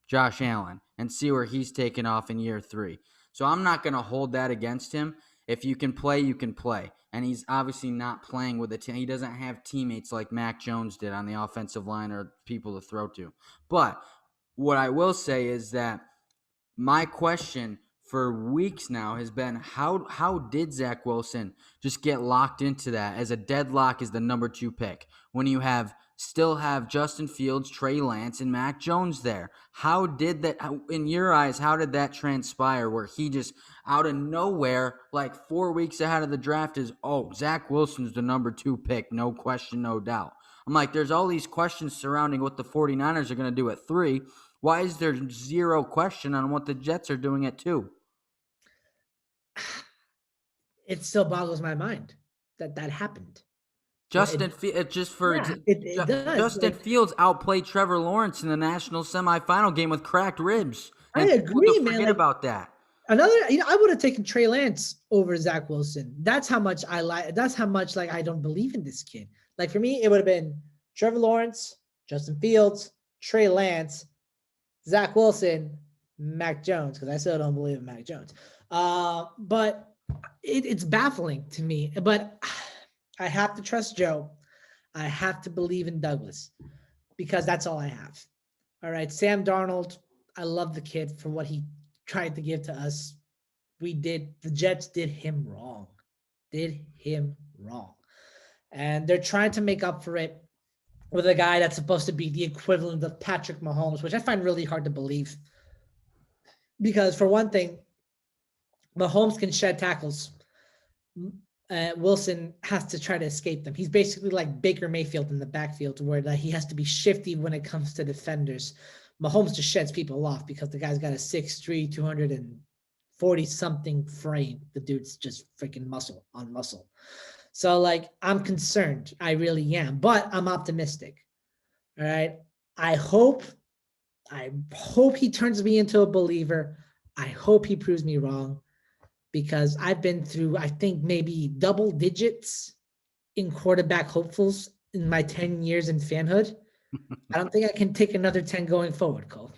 Josh Allen, and see where he's taken off in year 3. So I'm not going to hold that against him. If you can play, you can play. And he's obviously not playing with a team. He doesn't have teammates like Mac Jones did on the offensive line or people to throw to. But what I will say is that my question for weeks now has been how did Zach Wilson just get locked into that as a deadlock as the number 2 pick when you have still have Justin Fields, Trey Lance, and Mac Jones there. How did that, in your eyes, how did that transpire where he just out of nowhere, like 4 weeks ahead of the draft is, oh, Zach Wilson's the number 2 pick, no question, no doubt. I'm like, there's all these questions surrounding what the 49ers are going to do at 3. Why is there zero question on what the Jets are doing at 2? It still boggles my mind that happened. Justin Fields outplayed Trevor Lawrence in the national semifinal game with cracked ribs. And I agree, man. Forget about that. Another, I would have taken Trey Lance over Zach Wilson. That's how much I like. That's how much like I don't believe in this kid. Like for me, it would have been Trevor Lawrence, Justin Fields, Trey Lance, Zach Wilson, Mac Jones, because I still don't believe in Mac Jones. But it's baffling to me. But I have to trust Joe. I have to believe in Douglas because that's all I have. All right. Sam Darnold, I love the kid for what he tried to give to us. The Jets did him wrong. And they're trying to make up for it with a guy that's supposed to be the equivalent of Patrick Mahomes, which I find really hard to believe. Because for one thing, Mahomes can shed tackles. Wilson has to try to escape them. He's basically like Baker Mayfield in the backfield where he has to be shifty when it comes to defenders. Mahomes just sheds people off because the guy's got a 6'3", 240-something frame. The dude's just freaking muscle on muscle. So, like, I'm concerned. I really am. But I'm optimistic. All right? I hope he turns me into a believer. I hope he proves me wrong. Because I've been through, I think, maybe double digits in quarterback hopefuls in my 10 years in fanhood. I don't think I can take another 10 going forward, Cole.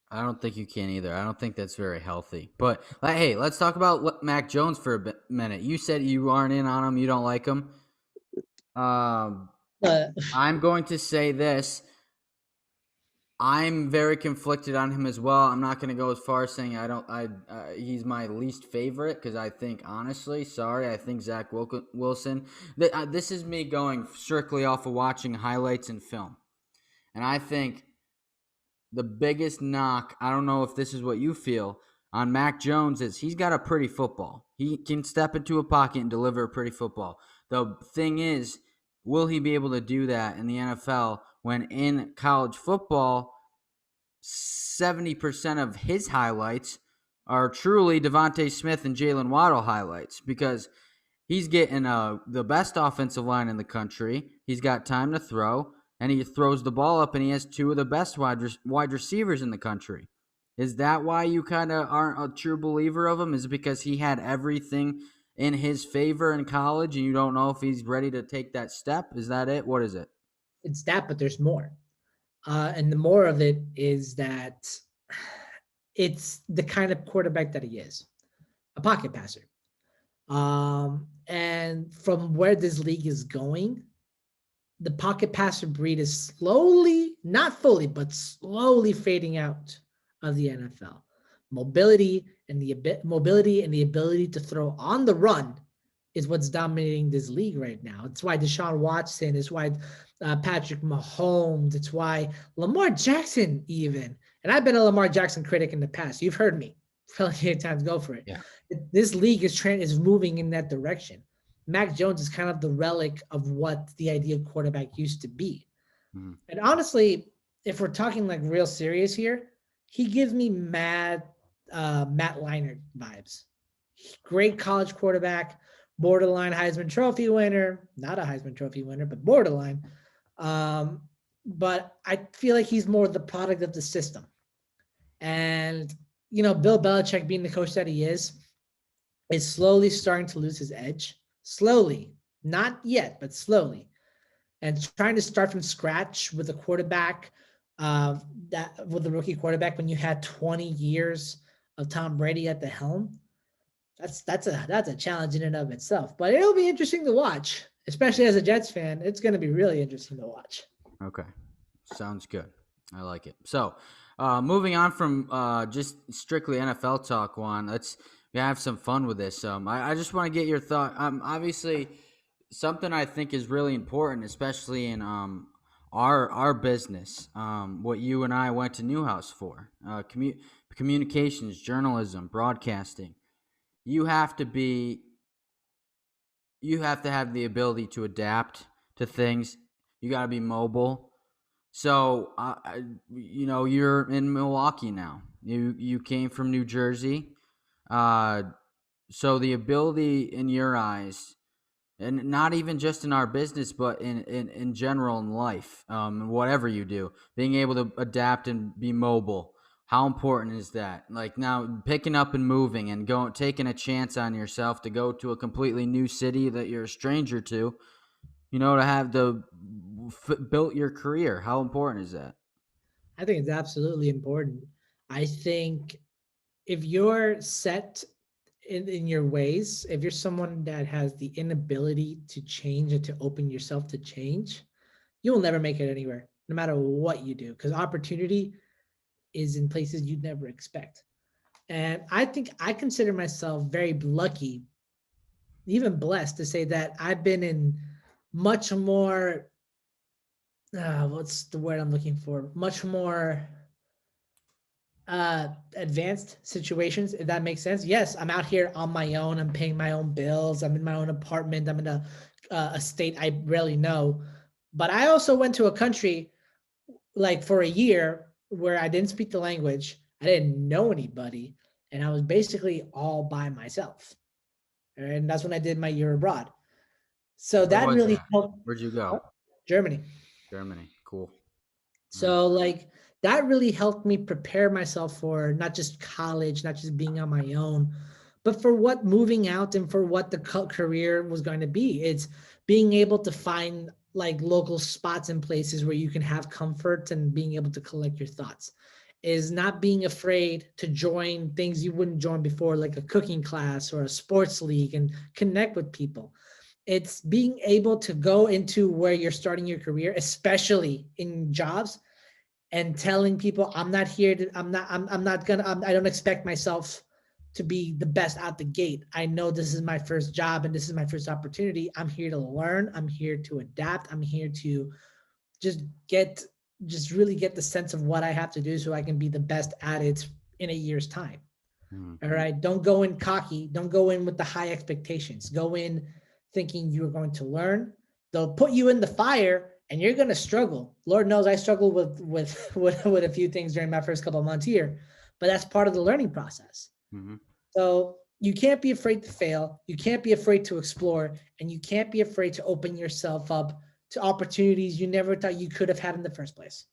I don't think you can either. I don't think that's very healthy. But, hey, let's talk about Mac Jones for a minute. You said you aren't in on him. You don't like him. I'm going to say this. I'm very conflicted on him as well. I'm not going to go as far as saying he's my least favorite because I think, honestly, I think Zach Wilson. This is me going strictly off of watching highlights and film. And I think the biggest knock, I don't know if this is what you feel, on Mac Jones is he's got a pretty football. He can step into a pocket and deliver a pretty football. The thing is, will he be able to do that in the NFL when in college football, 70% of his highlights are truly Devontae Smith and Jalen Waddle highlights because he's getting the best offensive line in the country. He's got time to throw, and he throws the ball up, and he has 2 of the best wide receivers in the country. Is that why you kind of aren't a true believer of him? Is it because he had everything in his favor in college, and you don't know if he's ready to take that step? Is that it? What is it? It's that, but there's more. And the more of it is that it's the kind of quarterback that he is, a pocket passer. And from where this league is going, the pocket passer breed is slowly, not fully, but slowly fading out of the NFL. Mobility and the ability to throw on the run is what's dominating this league right now. It's why Deshaun Watson, it's why Patrick Mahomes, it's why Lamar Jackson even. And I've been a Lamar Jackson critic in the past. You've heard me plenty of times go for it. Yeah. This league is moving in that direction. Mac Jones is kind of the relic of what the ideal quarterback used to be. Mm-hmm. And honestly, if we're talking like real serious here, he gives me Matt Leinart vibes. Great college quarterback, borderline Heisman Trophy winner, not a Heisman Trophy winner, but borderline. But I feel like he's more the product of the system. And, Bill Belichick being the coach that he is slowly starting to lose his edge. Slowly, not yet, but slowly. And trying to start from scratch with a quarterback, with a rookie quarterback when you had 20 years of Tom Brady at the helm. That's a challenge in and of itself, but it'll be interesting to watch, especially as a Jets fan. It's going to be really interesting to watch. Okay. Sounds good. I like it. So moving on from just strictly NFL talk, Juan, let's have some fun with this. I just want to get your thought. Obviously, something I think is really important, especially in our business, what you and I went to Newhouse for, communications, journalism, broadcasting. You have to be you have to have the ability to adapt to things. You got to be mobile. So, you're in Milwaukee now. You came from New Jersey. Uh, so the ability in your eyes, and not even just in our business, but in general in life, whatever you do, being able to adapt and be mobile. How important is that? Like now, picking up and moving and taking a chance on yourself to go to a completely new city that you're a stranger to. To have built your career. How important is that? I think it's absolutely important. I think if you're set in your ways, if you're someone that has the inability to change and to open yourself to change, you will never make it anywhere, no matter what you do, because opportunity is in places you'd never expect. And I think I consider myself very lucky, even blessed to say that I've been in much more, what's the word I'm looking for? Much more advanced situations, if that makes sense. Yes, I'm out here on my own. I'm paying my own bills. I'm in my own apartment. I'm in a state I barely know. But I also went to a country like for a year where I didn't speak the language. I didn't know anybody. And I was basically all by myself. And that's when I did my year abroad. So Where that was really that? helped. Where'd you go? Germany. Germany. Cool. Nice. So like that really helped me prepare myself for not just college, not just being on my own, but for what moving out and for what the career was going to be. It's being able to find like local spots and places where you can have comfort and being able to collect your thoughts. Is not being afraid to join things you wouldn't join before, like a cooking class or a sports league, and connect with people. It's being able to go into where you're starting your career, especially in jobs, and telling people I'm not here to, I'm not gonna, I don't expect myself to be the best out the gate. I know this is my first job and this is my first opportunity. I'm here to learn. I'm here to adapt. I'm here to just get, just really get the sense of what I have to do so I can be the best at it in a year's time. All right. Don't go in cocky. Don't go in with the high expectations. Go in thinking you're going to learn. They'll put you in the fire and you're going to struggle. Lord knows I struggled with a few things during my first couple of months here, but that's part of the learning process. Mm-hmm. So you can't be afraid to fail. You can't be afraid to explore, and you can't be afraid to open yourself up to opportunities you never thought you could have had in the first place.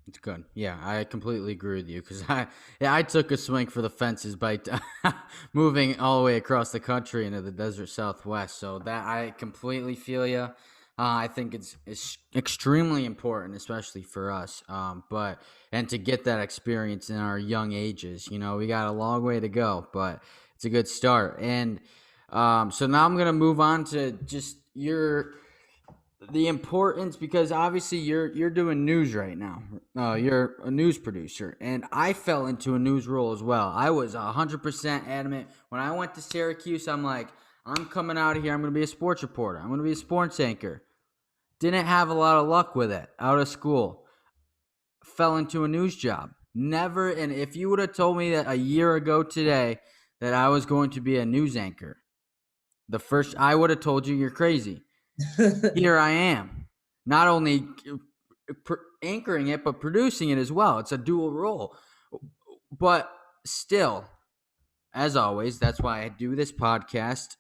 It's good. Yeah, I completely agree with you because I took a swing for the fences by moving all the way across the country into the desert Southwest. So that I completely feel you. I think it's extremely important, especially for us. And to get that experience in our young ages, we got a long way to go, but it's a good start. And so now I'm gonna move on to just the importance, because obviously you're doing news right now. You're a news producer, and I fell into a news role as well. I was 100% adamant when I went to Syracuse. I'm like, I'm coming out of here. I'm going to be a sports reporter. I'm going to be a sports anchor. Didn't have a lot of luck with it. Out of school, fell into a news job. Never. And if you would have told me that a year ago today that I was going to be a news anchor, I would have told you you're crazy. Here I am, not only anchoring it, but producing it as well. It's a dual role. But still, as always, that's why I do this podcast.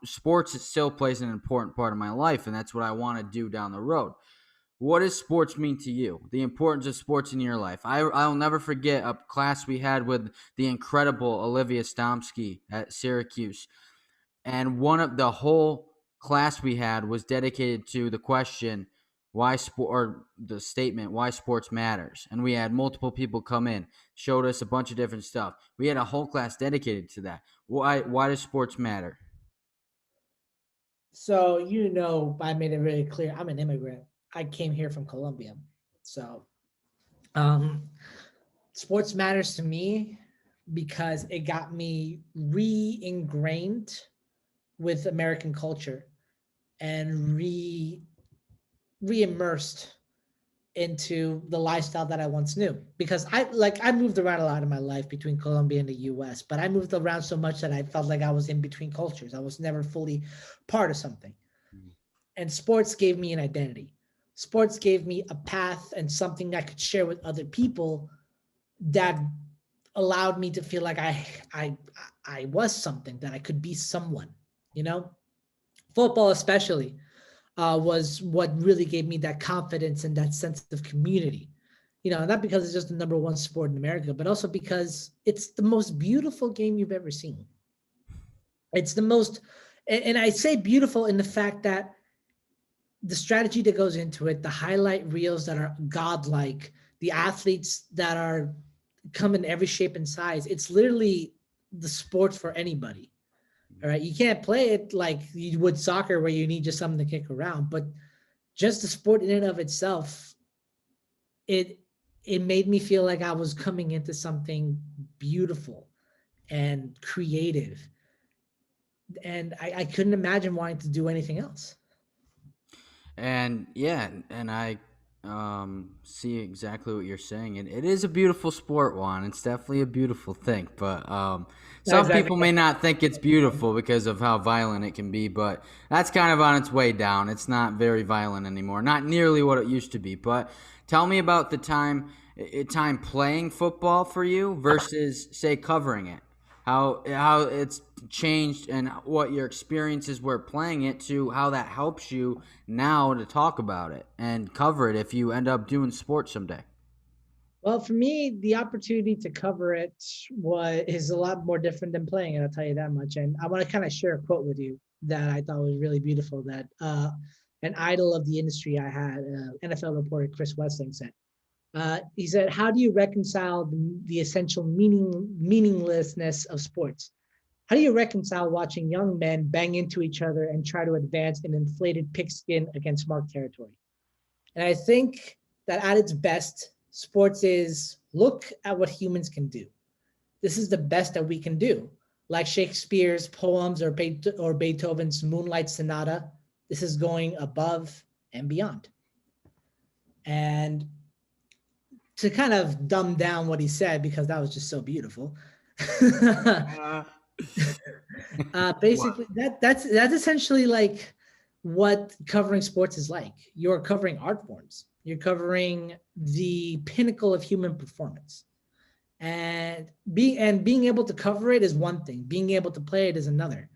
Sports still plays an important part of my life, and that's what I want to do down the road. What does sports mean to you? The importance of sports in your life. I'll never forget a class we had with the incredible Olivia Stomsky at Syracuse. And one of the whole class we had was dedicated to the question, why sports matters. And we had multiple people come in, showed us a bunch of different stuff. We had a whole class dedicated to that. Why does sports matter? So, I made it very clear. I'm an immigrant. I came here from Colombia. So, sports matters to me because it got me re-ingrained with American culture and re-immersed into the lifestyle that I once knew, because I moved around a lot in my life between Colombia and the US, but I moved around so much that I felt like I was in between cultures. I was never fully part of something. And sports gave me an identity. Sports gave me a path and something I could share with other people that allowed me to feel like I was something, that I could be someone, you know? Football especially was what really gave me that confidence and that sense of community. You know, not because it's just the number one sport in America, but also because it's the most beautiful game you've ever seen. It's the most, and I say beautiful in the fact that the strategy that goes into it, the highlight reels that are godlike, the athletes that are come in every shape and size. It's literally the sport for anybody. All right. You can't play it like you would soccer where you need just something to kick around, but just the sport in and of itself, it made me feel like I was coming into something beautiful and creative. And I couldn't imagine wanting to do anything else. And yeah, and I see exactly what you're saying. And it is a beautiful sport, Juan. It's definitely a beautiful thing. But some Exactly. people may not think it's beautiful because of how violent it can be. But that's kind of on its way down. It's not very violent anymore. Not nearly what it used to be. But tell me about the time playing football for you versus, say, covering it. How it's changed and what your experiences were playing it to how that helps you now to talk about it and cover it if you end up doing sports someday. Well, for me, the opportunity to cover it is a lot more different than playing it. I'll tell you that much. And I want to kind of share a quote with you that I thought was really beautiful. That an idol of the industry I had, NFL reporter Chris Wessling said. He said, "How do you reconcile the essential meaninglessness of sports? How do you reconcile watching young men bang into each other and try to advance an inflated pigskin against marked territory?" And I think that at its best, sports is look at what humans can do. This is the best that we can do. Like Shakespeare's poems or Beethoven's Moonlight Sonata, this is going above and beyond. And to kind of dumb down what he said, because that was just so beautiful. Basically, that's essentially like what covering sports is like. You're covering art forms. You're covering the pinnacle of human performance. And being able to cover it is one thing. Being able to play it is another.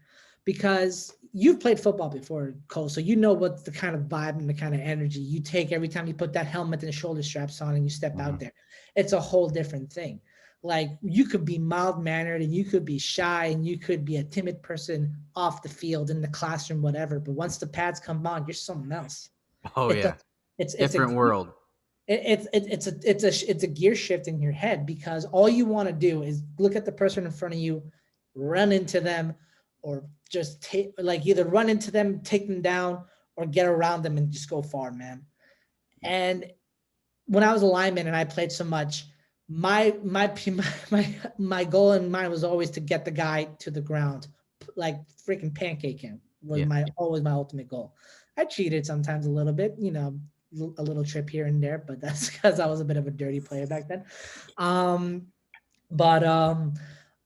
Because you've played football before, Cole, so you know what the kind of vibe and the kind of energy you take every time you put that helmet and the shoulder straps on and you step out there. It's a whole different thing. Like you could be mild-mannered and you could be shy and you could be a timid person off the field, in the classroom, whatever. But once the pads come on, you're something else. Oh It's yeah, it's different world. It's a gear shift in your head, because all you want to do is look at the person in front of you, run into them, or just either run into them, take them down, or get around them and just go far, man. And when I was a lineman and I played so much, my goal in mind was always to get the guy to the ground, like freaking pancake him was always my ultimate goal. I cheated sometimes a little bit, a little trip here and there, but that's because I was a bit of a dirty player back then. But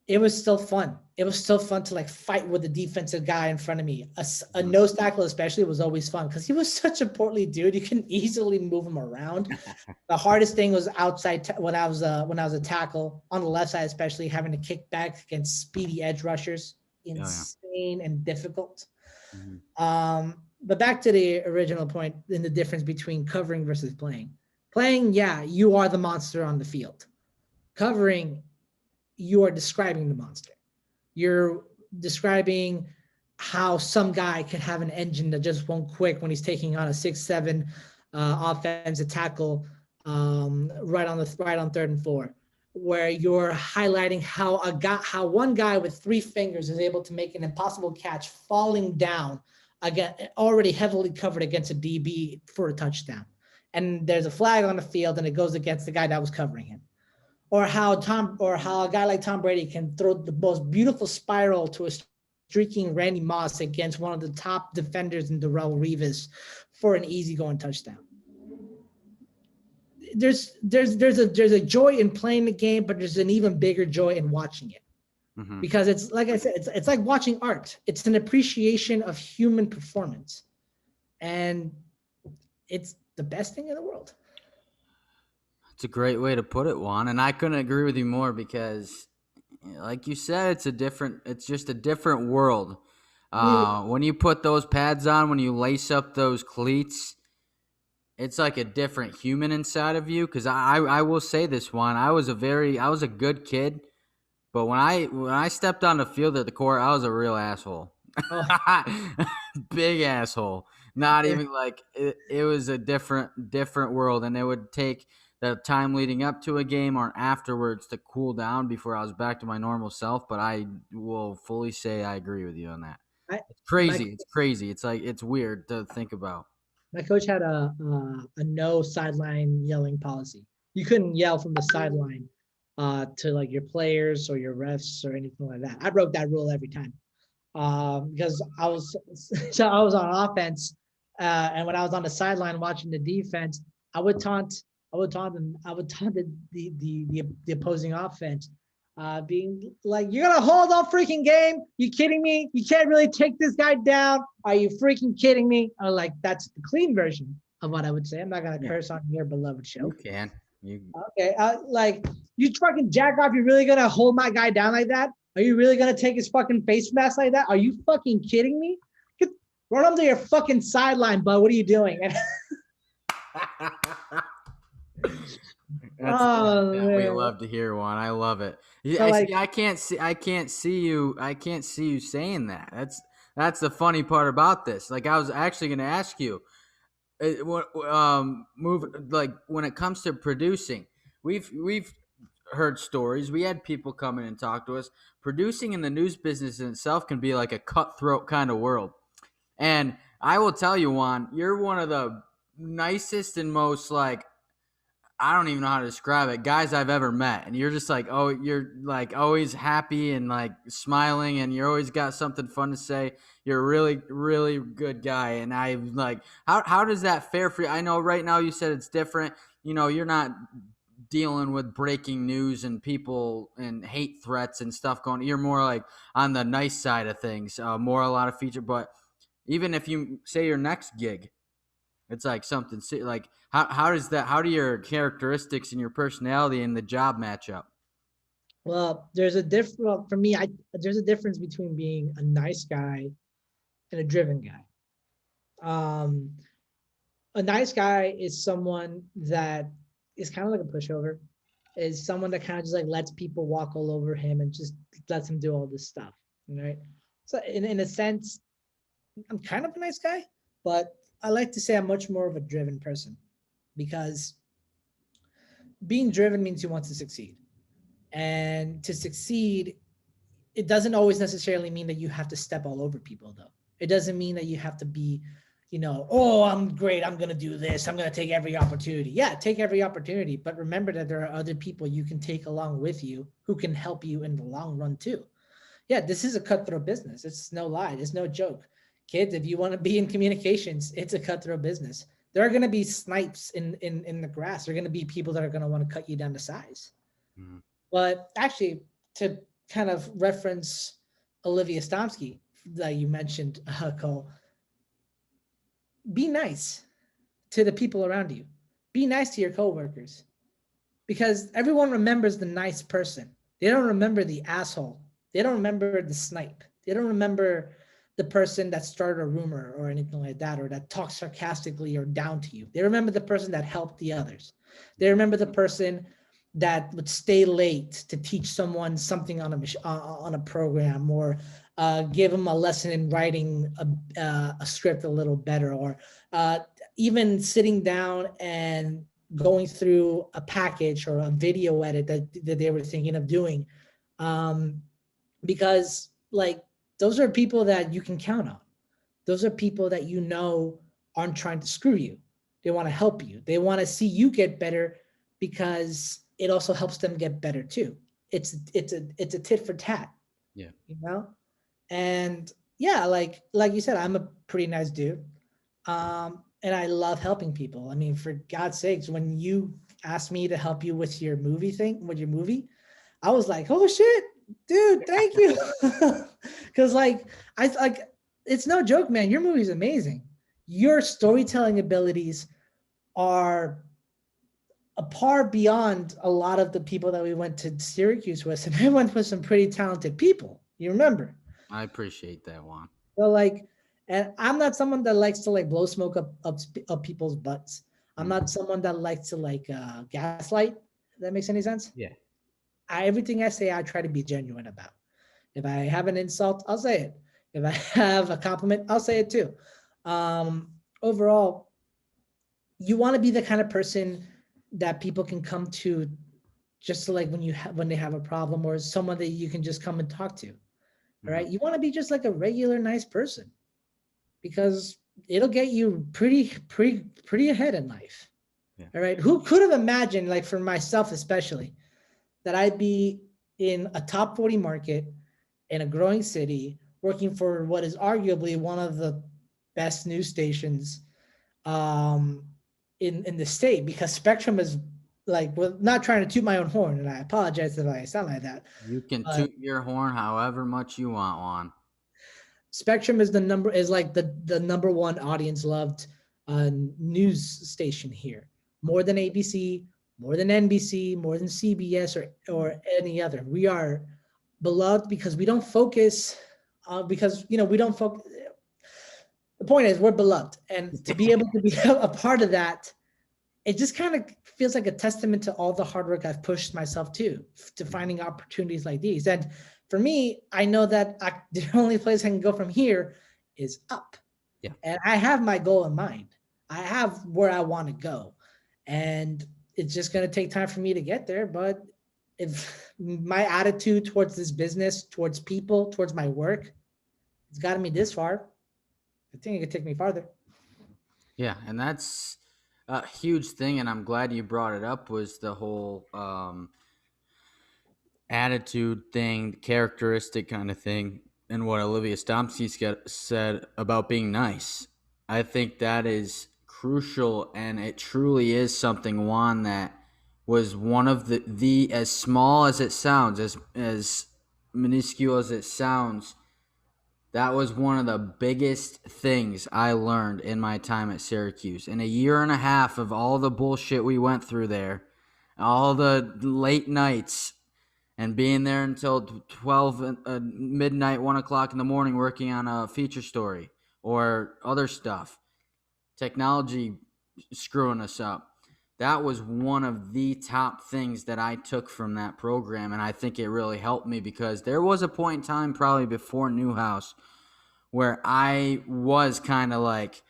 it was still fun. It was still fun to like fight with the defensive guy in front of me. A nose tackle especially was always fun because he was such a portly dude. You can easily move him around. The hardest thing was outside when I was a tackle on the left side, especially having to kick back against speedy edge rushers. Insane and difficult. But back to the original point in the difference between covering versus playing. Playing, you are the monster on the field. Covering, you are describing the monster. You're describing how some guy can have an engine that just won't quit when he's taking on a 6'7" offensive tackle right on third and four, where you're highlighting how one guy with 3 fingers is able to make an impossible catch falling down again, already heavily covered against a DB for a touchdown. And there's a flag on the field and it goes against the guy that was covering him. Or how a guy like Tom Brady can throw the most beautiful spiral to a streaking Randy Moss against one of the top defenders in Darrelle Revis for an easygoing touchdown. there's a joy in playing the game, but there's an even bigger joy in watching it. Mm-hmm. Because it's like I said, it's like watching art. It's an appreciation of human performance, and it's the best thing in the world. It's a great way to put it, Juan, and I couldn't agree with you more because, like you said, it's just a different world. When you put those pads on, when you lace up those cleats, it's like a different human inside of you. Because I will say this, Juan, I was a good kid. But when I stepped on the field at the court, I was a real asshole. Big asshole. Not even like it was a different world, and it would take the time leading up to a game or afterwards to cool down before I was back to my normal self. But I will fully say I agree with you on that. It's crazy. It's crazy. It's like it's weird to think about. My coach had a no sideline yelling policy. You couldn't yell from the sideline to like your players or your refs or anything like that. I broke that rule every time because I was on offense, and when I was on the sideline watching the defense, I would taunt the opposing offense, being like, "You're gonna hold all freaking game? You kidding me? You can't really take this guy down? Are you freaking kidding me?" Or like that's the clean version of what I would say. I'm not gonna curse on your beloved show. You can. Okay, like you fucking jack off. You're really gonna hold my guy down like that? Are you really gonna take his fucking face mask like that? Are you fucking kidding me? Run up to your fucking sideline, bud. What are you doing? We love to hear one. I love it. So I can't see you saying that. That's the funny part about this. Like I was actually going to ask you, like when it comes to producing, we've heard stories. We had people come in and talk to us. Producing in the news business in itself can be like a cutthroat kind of world. And I will tell you, Juan, you're one of the nicest and most like, I don't even know how to describe it, guys I've ever met. And you're just like, oh, you're like always happy and like smiling, and you're always got something fun to say. You're a really, really good guy. And I like, how does that fare for you? I know right now you said it's different. You know, you're not dealing with breaking news and people and hate threats and stuff going. You're more like on the nice side of things, more a lot of feature. But even if you say your next gig, it's like something like how do your characteristics and your personality and the job match up? Well, there's a difference between being a nice guy and a driven guy. A nice guy is someone that is kind of like a pushover, is someone that kind of just like lets people walk all over him and just lets him do all this stuff, right? So in a sense, I'm kind of a nice guy, but I like to say I'm much more of a driven person, because being driven means you want to succeed. And to succeed, it doesn't always necessarily mean that you have to step all over people, though. It doesn't mean that you have to be, oh, I'm great, I'm going to do this, I'm going to take every opportunity. Yeah, take every opportunity, but remember that there are other people you can take along with you who can help you in the long run too. Yeah, this is a cutthroat business. It's no lie. It's no joke. Kids, if you want to be in communications, it's a cutthroat business. There are going to be snipes in the grass. There are going to be people that are going to want to cut you down to size. Mm-hmm. But actually, to kind of reference Olivia Stomsky that you mentioned, Cole, be nice to the people around you. Be nice to your coworkers, because everyone remembers the nice person. They don't remember the asshole. They don't remember the snipe. They don't remember the person that started a rumor or anything like that, or that talks sarcastically or down to you. They remember the person that helped the others. They remember the person that would stay late to teach someone something on a program, or give them a lesson in writing a script a little better, or even sitting down and going through a package or a video edit that they were thinking of doing. Because like, those are people that you can count on. Those are people that aren't trying to screw you. They want to help you. They want to see you get better, because it also helps them get better too. It's a tit for tat. Yeah. And yeah, like you said, I'm a pretty nice dude. And I love helping people. I mean, for God's sakes, when you asked me to help you with your movie, I was like, oh shit, dude, thank you. Cause like it's no joke, man. Your movie's amazing. Your storytelling abilities are a par beyond a lot of the people that we went to Syracuse with, and I went with some pretty talented people. You remember? I appreciate that, Juan. So like, and I'm not someone that likes to like blow smoke up people's butts. I'm not someone that likes to like gaslight. If that makes any sense? Yeah. Everything I say, I try to be genuine about. If I have an insult, I'll say it. If I have a compliment, I'll say it too. Overall, you want to be the kind of person that people can come to just to like when they have a problem, or someone that you can just come and talk to. Right? You want to be just like a regular nice person, because it'll get you pretty ahead in life. Yeah. All right. Who could have imagined, like for myself especially, that I'd be in a top 40 market in a growing city working for what is arguably one of the best news stations in the state, because Spectrum is like, well, not trying to toot my own horn, and I apologize if I sound like that. You can toot your horn however much you want, Juan. Spectrum is the number one audience loved news station here, more than ABC, more than NBC, more than CBS or any other. We are beloved because we don't focus we don't focus. The point is we're beloved, and to be able to be a part of that, it just kind of feels like a testament to all the hard work I've pushed myself to finding opportunities like these. And for me, I know that the only place I can go from here is up. Yeah. And I have my goal in mind. I have where I want to go. And it's just going to take time for me to get there. But if my attitude towards this business, towards people, towards my work, it's gotten me this far, I think it could take me farther. Yeah, and that's a huge thing, and I'm glad you brought it up, was the whole attitude thing, characteristic kind of thing, and what Olivia Stomsky said about being nice. I think that is crucial, and it truly is something, Juan, that was one of the as small as it sounds, as minuscule as it sounds, that was one of the biggest things I learned in my time at Syracuse. In a year and a half of all the bullshit we went through there, all the late nights, and being there until 12 midnight, 1 o'clock in the morning working on a feature story or other stuff, technology screwing us up. That was one of the top things that I took from that program, and I think it really helped me, because there was a point in time probably before Newhouse where I was kind of like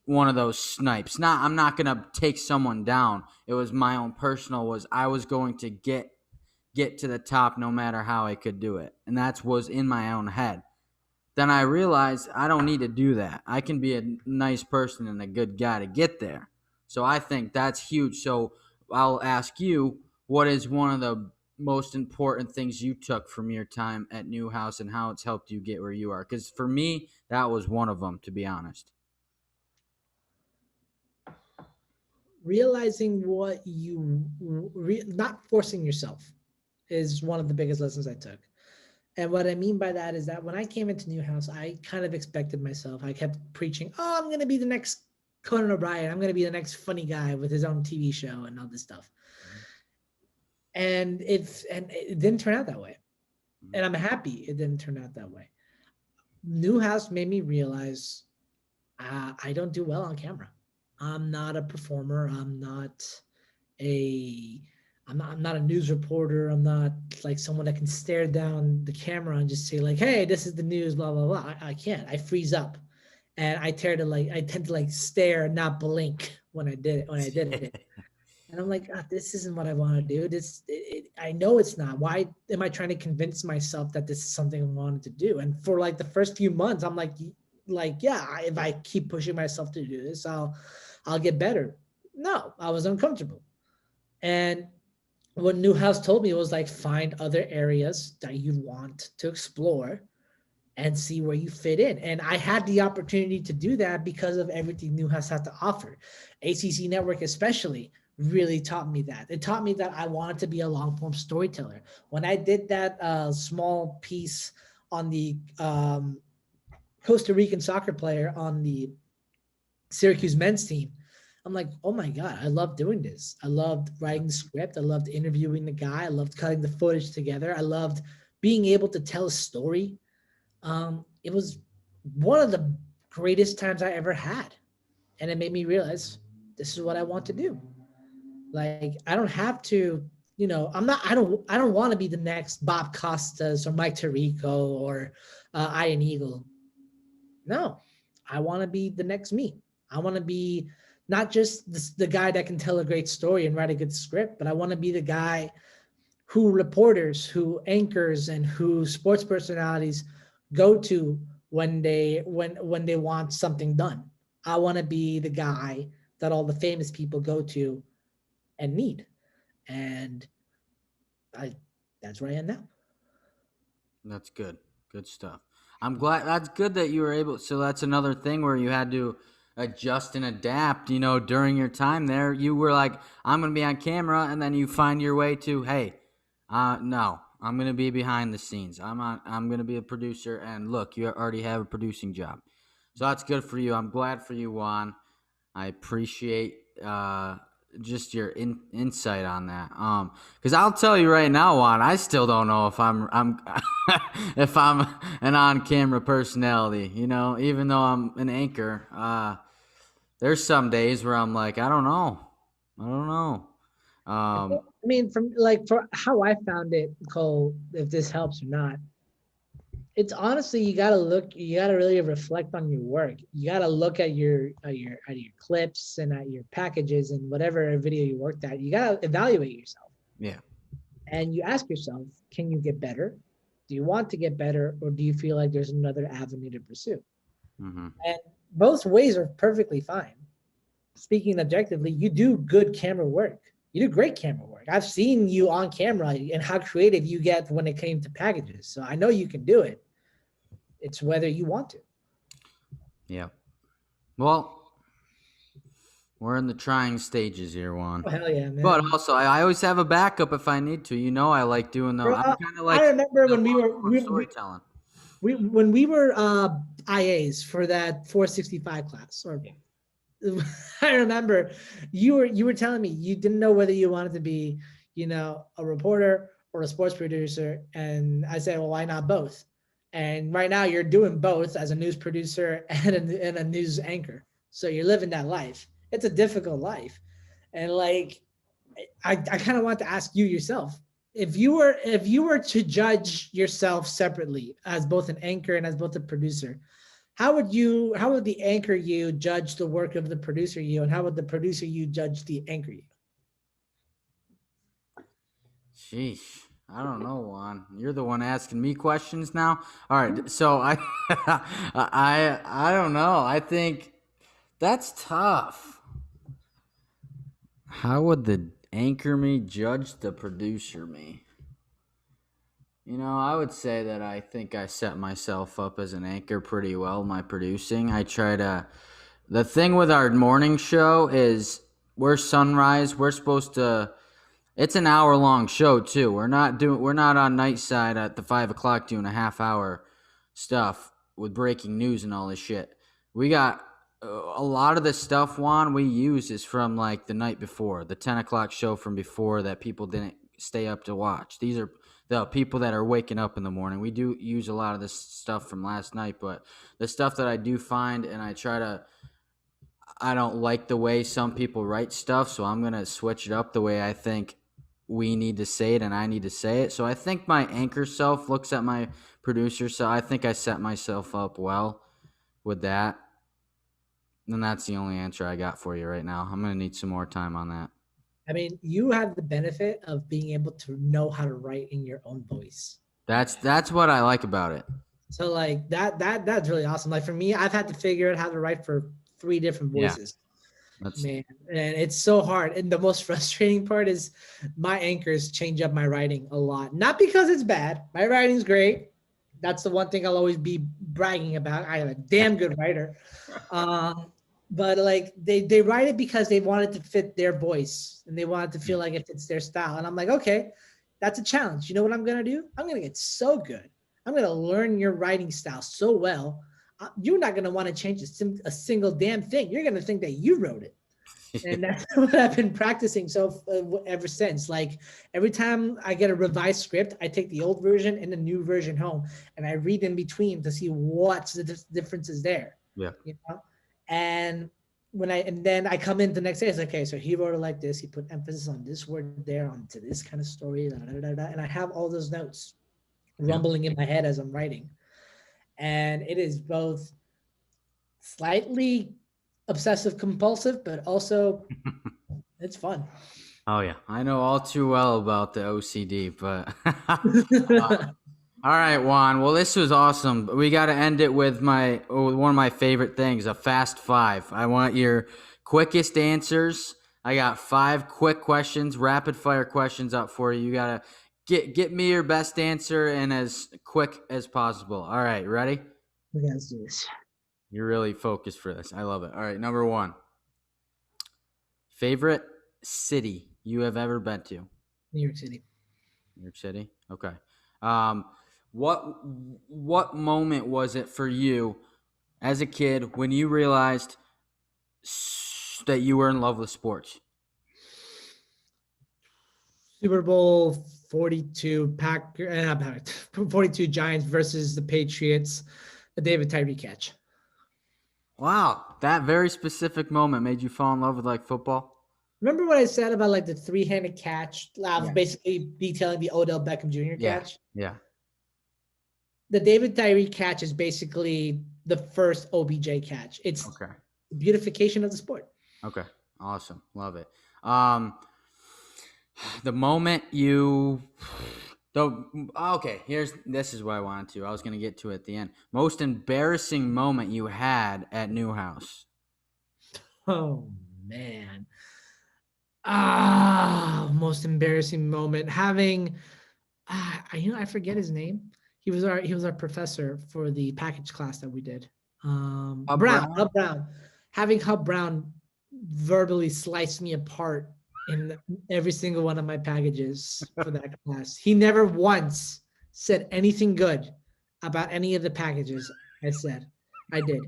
one of those snipes. I'm not going to take someone down. It was my own personal, I was going to get to the top no matter how I could do it. And that was in my own head. Then I realized I don't need to do that. I can be a nice person and a good guy to get there. So I think that's huge. So I'll ask you, what is one of the most important things you took from your time at Newhouse and how it's helped you get where you are? Because for me, that was one of them, to be honest. Realizing what not forcing yourself is one of the biggest lessons I took. And what I mean by that is that when I came into Newhouse, I kind of expected myself. I kept preaching, oh, I'm going to be the next Conan O'Brien. I'm going to be the next funny guy with his own TV show and all this stuff. And it didn't turn out that way. And I'm happy it didn't turn out that way. Newhouse made me realize I don't do well on camera. I'm not a performer. I'm not a news reporter. I'm not like someone that can stare down the camera and just say like, hey, this is the news, blah, blah, blah. I can't. I freeze up. And I tend to stare and not blink when I did it. And I'm like, this isn't what I want to do. I know it's not. Why am I trying to convince myself that this is something I wanted to do? And for like the first few months, I'm like, yeah, if I keep pushing myself to do this, I'll get better. No, I was uncomfortable. And what Newhouse told me was like, find other areas that you want to explore and see where you fit in. And I had the opportunity to do that because of everything Newhouse had to offer. ACC Network especially really taught me that. It taught me that I wanted to be a long form storyteller. When I did that small piece on the Costa Rican soccer player on the Syracuse men's team, I'm like, oh my God, I love doing this. I loved writing the script. I loved interviewing the guy. I loved cutting the footage together. I loved being able to tell a story. It was one of the greatest times I ever had. And it made me realize this is what I want to do. Like, I don't have to, I don't want to be the next Bob Costas or Mike Tirico or Iron Eagle. No, I want to be the next me. I want to be not just the guy that can tell a great story and write a good script, but I want to be the guy who reporters, who anchors, and who sports personalities go to when they want something done. I want to be the guy that all the famous people go to and need. And that's where I am now. That's good. Good stuff. I'm glad. That's good that you were able. So that's another thing where you had to adjust and adapt. During your time there, you were like, I'm going to be on camera, and then you find your way to, hey, no, I'm going to be behind the scenes. I'm going to be a producer, and look, you already have a producing job. So that's good for you. I'm glad for you, Juan. I appreciate just your insight on that. Because I'll tell you right now, Juan, I still don't know if I'm if I'm an on-camera personality. Even though I'm an anchor, there's some days where I'm like, I don't know. I mean, for how I found it, Cole, if this helps or not, it's honestly, you gotta really reflect on your work. You gotta look at your clips and at your packages and whatever video you worked at. You gotta evaluate yourself. Yeah. And you ask yourself, can you get better? Do you want to get better, or do you feel like there's another avenue to pursue? Mm-hmm. And both ways are perfectly fine. Speaking objectively, you do good camera work. You do great camera work. I've seen you on camera and how creative you get when it came to packages. So I know you can do it. It's whether you want to. Yeah. Well, we're in the trying stages here, Juan. Oh, hell yeah, man. But also, I always have a backup if I need to. I like doing the. I'm kind of like. I remember when we storytelling. When we were IAs for that 465 class, or I remember you were telling me you didn't know whether you wanted to be, a reporter or a sports producer, and I said, well, why not both? And right now you're doing both as a news producer and a news anchor. So you're living that life. It's a difficult life. And I kind of want to ask you yourself, if you were to judge yourself separately as both an anchor and as both a producer, how would the anchor you judge the work of the producer you, and how would the producer you judge the anchor you? Sheesh. I don't know, Juan. You're the one asking me questions now. All right, so I don't know. I think that's tough. How would the anchor me judge the producer me? I would say that I think I set myself up as an anchor pretty well, my producing. The thing with our morning show is we're sunrise. We're supposed to, it's an hour-long show, too. We're not on night side at the 5 o'clock doing a half-hour stuff with breaking news and all this shit. We got a lot of the stuff, Juan, we use is from the night before, the 10 o'clock show from before that people didn't stay up to watch. These are the people that are waking up in the morning. We do use a lot of this stuff from last night, but the stuff that I do find, and I don't like the way some people write stuff, so I'm going to switch it up the way I think we need to say it and I need to say it. So I think my anchor self looks at my producer, so I think I set myself up well with that. And that's the only answer I got for you right now. I'm going to need some more time on that. I mean, you have the benefit of being able to know how to write in your own voice. That's what I like about it. So that's really awesome. For me, I've had to figure out how to write for 3 different voices. Yeah. Man, and it's so hard. And the most frustrating part is my anchors change up my writing a lot. Not because it's bad. My writing's great. That's the one thing I'll always be bragging about. I am a damn good writer. but like they write it because they want it to fit their voice and they want it to feel like it fits their style. And I'm like, okay, that's a challenge. You know what I'm gonna do? I'm gonna get so good. I'm gonna learn your writing style so well. You're not gonna want to change a single damn thing. You're gonna think that you wrote it. And that's what I've been practicing ever since. Like every time I get a revised script, I take the old version and the new version home, and I read in between to see what's the differences there. Yeah. You know, and then I come in the next day. It's like, okay, so he wrote it like this. He put emphasis on this word there, onto this kind of story, and I have all those notes rumbling in my head as I'm writing, and it is both slightly obsessive compulsive, but also it's fun. Oh yeah, I know all too well about the OCD, but all right, Juan. Well, this was awesome. We got to end it with one of my favorite things, a fast five. I want your quickest answers. I got 5 quick questions, rapid fire questions up for you. You gotta get me your best answer and as quick as possible. All right, ready? Let's do this. You're really focused for this. I love it. All right, number 1. Favorite city you have ever been to? New York City. New York City? Okay. What moment was it for you as a kid when you realized that you were in love with sports? Super Bowl 42 42 Giants versus the Patriots, the David Tyree catch. Wow, that very specific moment made you fall in love with like football? Remember what I said about like the 3-handed catch, basically detailing the Odell Beckham Jr. catch? Yeah. The David Tyree catch is basically the first OBJ catch. It's Okay. the beautification of the sport. Okay. Awesome. Love it. The moment this is what I wanted to. I was going to get to it at the end. Most embarrassing moment you had at Newhouse. Oh man. Most embarrassing moment. Having I forget his name. He was our professor for the package class that we did. Hub Brown. Having Hub Brown verbally slice me apart in every single one of my packages for that class. He never once said anything good about any of the packages I did.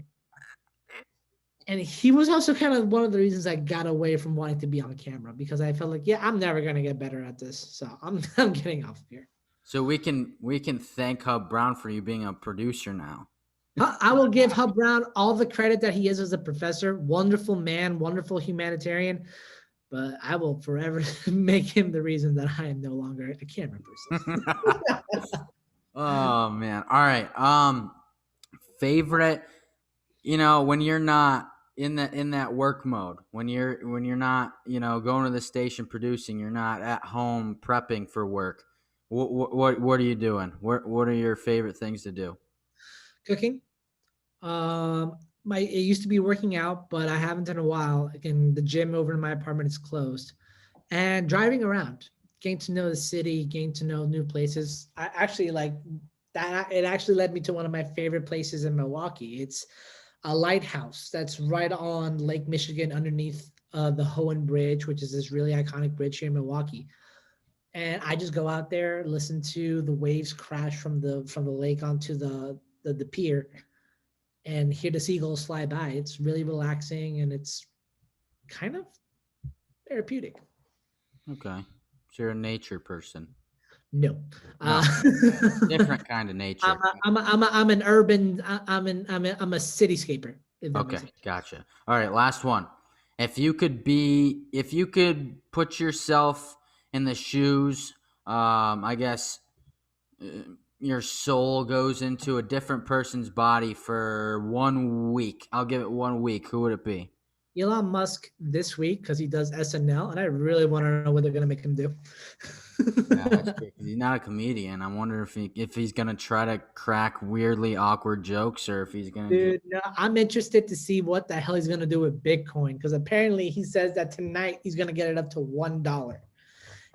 And he was also kind of one of the reasons I got away from wanting to be on camera, because I felt like, I'm never going to get better at this. So I'm getting off of here. So we can thank Hub Brown for you being a producer now. I will give Hub Brown all the credit that he is as a professor. Wonderful man, wonderful humanitarian. But I will forever make him the reason that I am no longer a camera person. Oh man. All right. Favorite, when you're not in that work mode, when you're not, going to the station producing, you're not at home prepping for work. What are you doing? What are your favorite things to do? Cooking. It used to be working out, but I haven't in a while. Again, the gym over in my apartment is closed. And driving around, getting to know the city, getting to know new places. I actually like that. It actually led me to one of my favorite places in Milwaukee. It's a lighthouse that's right on Lake Michigan underneath the Hohen Bridge, which is this really iconic bridge here in Milwaukee. And I just go out there, listen to the waves crash from the lake onto the pier, and hear the seagulls fly by. It's really relaxing and it's kind of therapeutic. Okay. So you're a nature person. No. Different kind of nature. I'm an urban. I'm a cityscaper. Okay, gotcha. All right, last one. If you could put yourself in the shoes, I guess your soul goes into a different person's body for 1 week. I'll give it 1 week. Who would it be? Elon Musk this week, because he does SNL, and I really want to know what they're going to make him do. Yeah, that's true. He's not a comedian. I'm wondering if he's going to try to crack weirdly awkward jokes, or if he's going to. Dude, no, I'm interested to see what the hell he's going to do with Bitcoin, because apparently he says that tonight he's going to get it up to $1.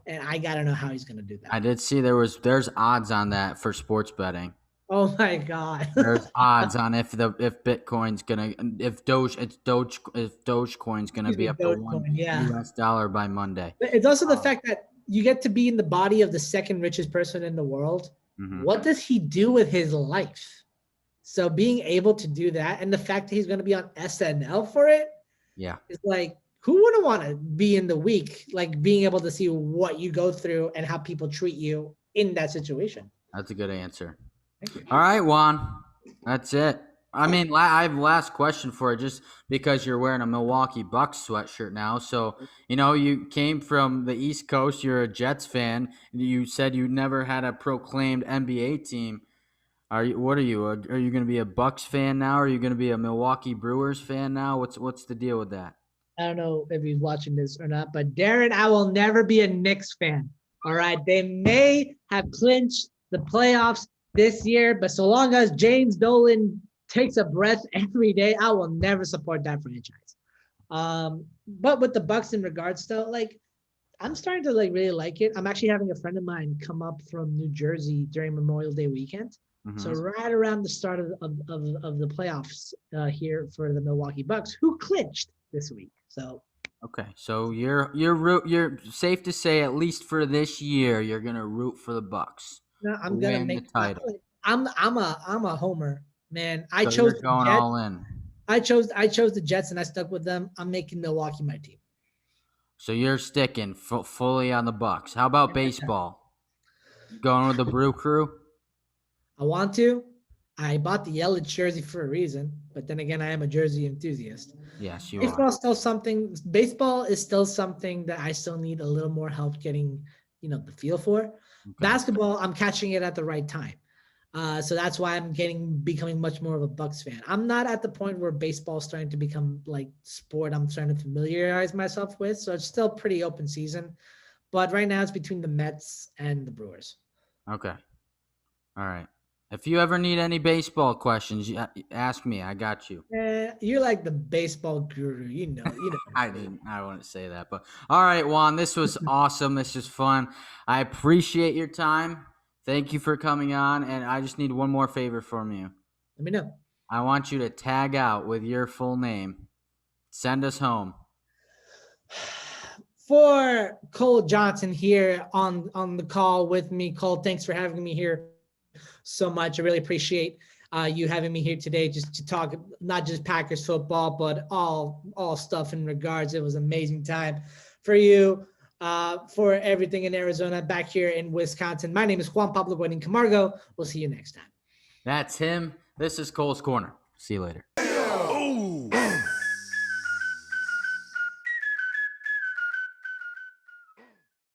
And I got to know how he's going to do that. I did see there's odds on that for sports betting. Oh my God. There's odds on if Bitcoin's gonna if Dogecoin's gonna Excuse be me, up to $1 Dogecoin, yeah. US by Monday. But it's also the fact that you get to be in the body of the second richest person in the world. Mhm. What does he do with his life? So being able to do that, and the fact that he's going to be on SNL for it, Yeah, is like, who wouldn't want to be in the week, like being able to see what you go through and how people treat you in that situation? that's a good answer. Thank you. All right, Juan, that's it. I mean, I have last question for you, just because you're wearing a Milwaukee Bucks sweatshirt now. So, you came from the East Coast. You're a Jets fan. You said you never had a proclaimed NBA team. What are you? Are you going to be a Bucks fan now? Are you going to be a Milwaukee Brewers fan now? What's the deal with that? I don't know if he's watching this or not, but Darren, I will never be a Knicks fan. All right. They may have clinched the playoffs this year, but so long as James Dolan takes a breath every day, I will never support that franchise. But with the Bucks in regards to, like, I'm starting to really like it. I'm actually having a friend of mine come up from New Jersey during Memorial Day weekend. Mhm. So right around the start of the playoffs here for the Milwaukee Bucks, who clinched this week. So Okay, so you're safe to say, at least for this year, you're gonna root for the Bucks no, to I'm gonna win the make. title. I'm a homer, man. I So chose you're the going Jets. all in. I chose the Jets and I stuck with them. I'm making Milwaukee my team. So you're sticking fully on the Bucks. How about baseball? Going with the Brew Crew? I want to. I bought the yellow jersey for a reason, but then again, I am a jersey enthusiast. Yes, you are. Baseball is still something that I still need a little more help getting, the feel for. Okay. Basketball, I'm catching it at the right time. So that's why I'm becoming much more of a Bucks fan. I'm not at the point where baseball is starting to become like sport I'm starting to familiarize myself with. So it's still pretty open season. But right now it's between the Mets and the Brewers. Okay. All right. If you ever need any baseball questions, ask me. I got you. You're like the baseball guru, you know. I wouldn't say that, but all right, Juan, this was awesome. This was fun. I appreciate your time. Thank you for coming on, and I just need one more favor from you. Let me know. I want you to tag out with your full name. Send us home. For Cole Johnson here on the call with me. Cole, thanks for having me here so much. I really appreciate you having me here today just to talk not just Packers football, but all stuff in regards. It was an amazing time for you, for everything in Arizona, back here in Wisconsin. My name is Juan Pablo Guarin-Camargo. We'll see you next time. That's him. This is Cole's Corner. See you later.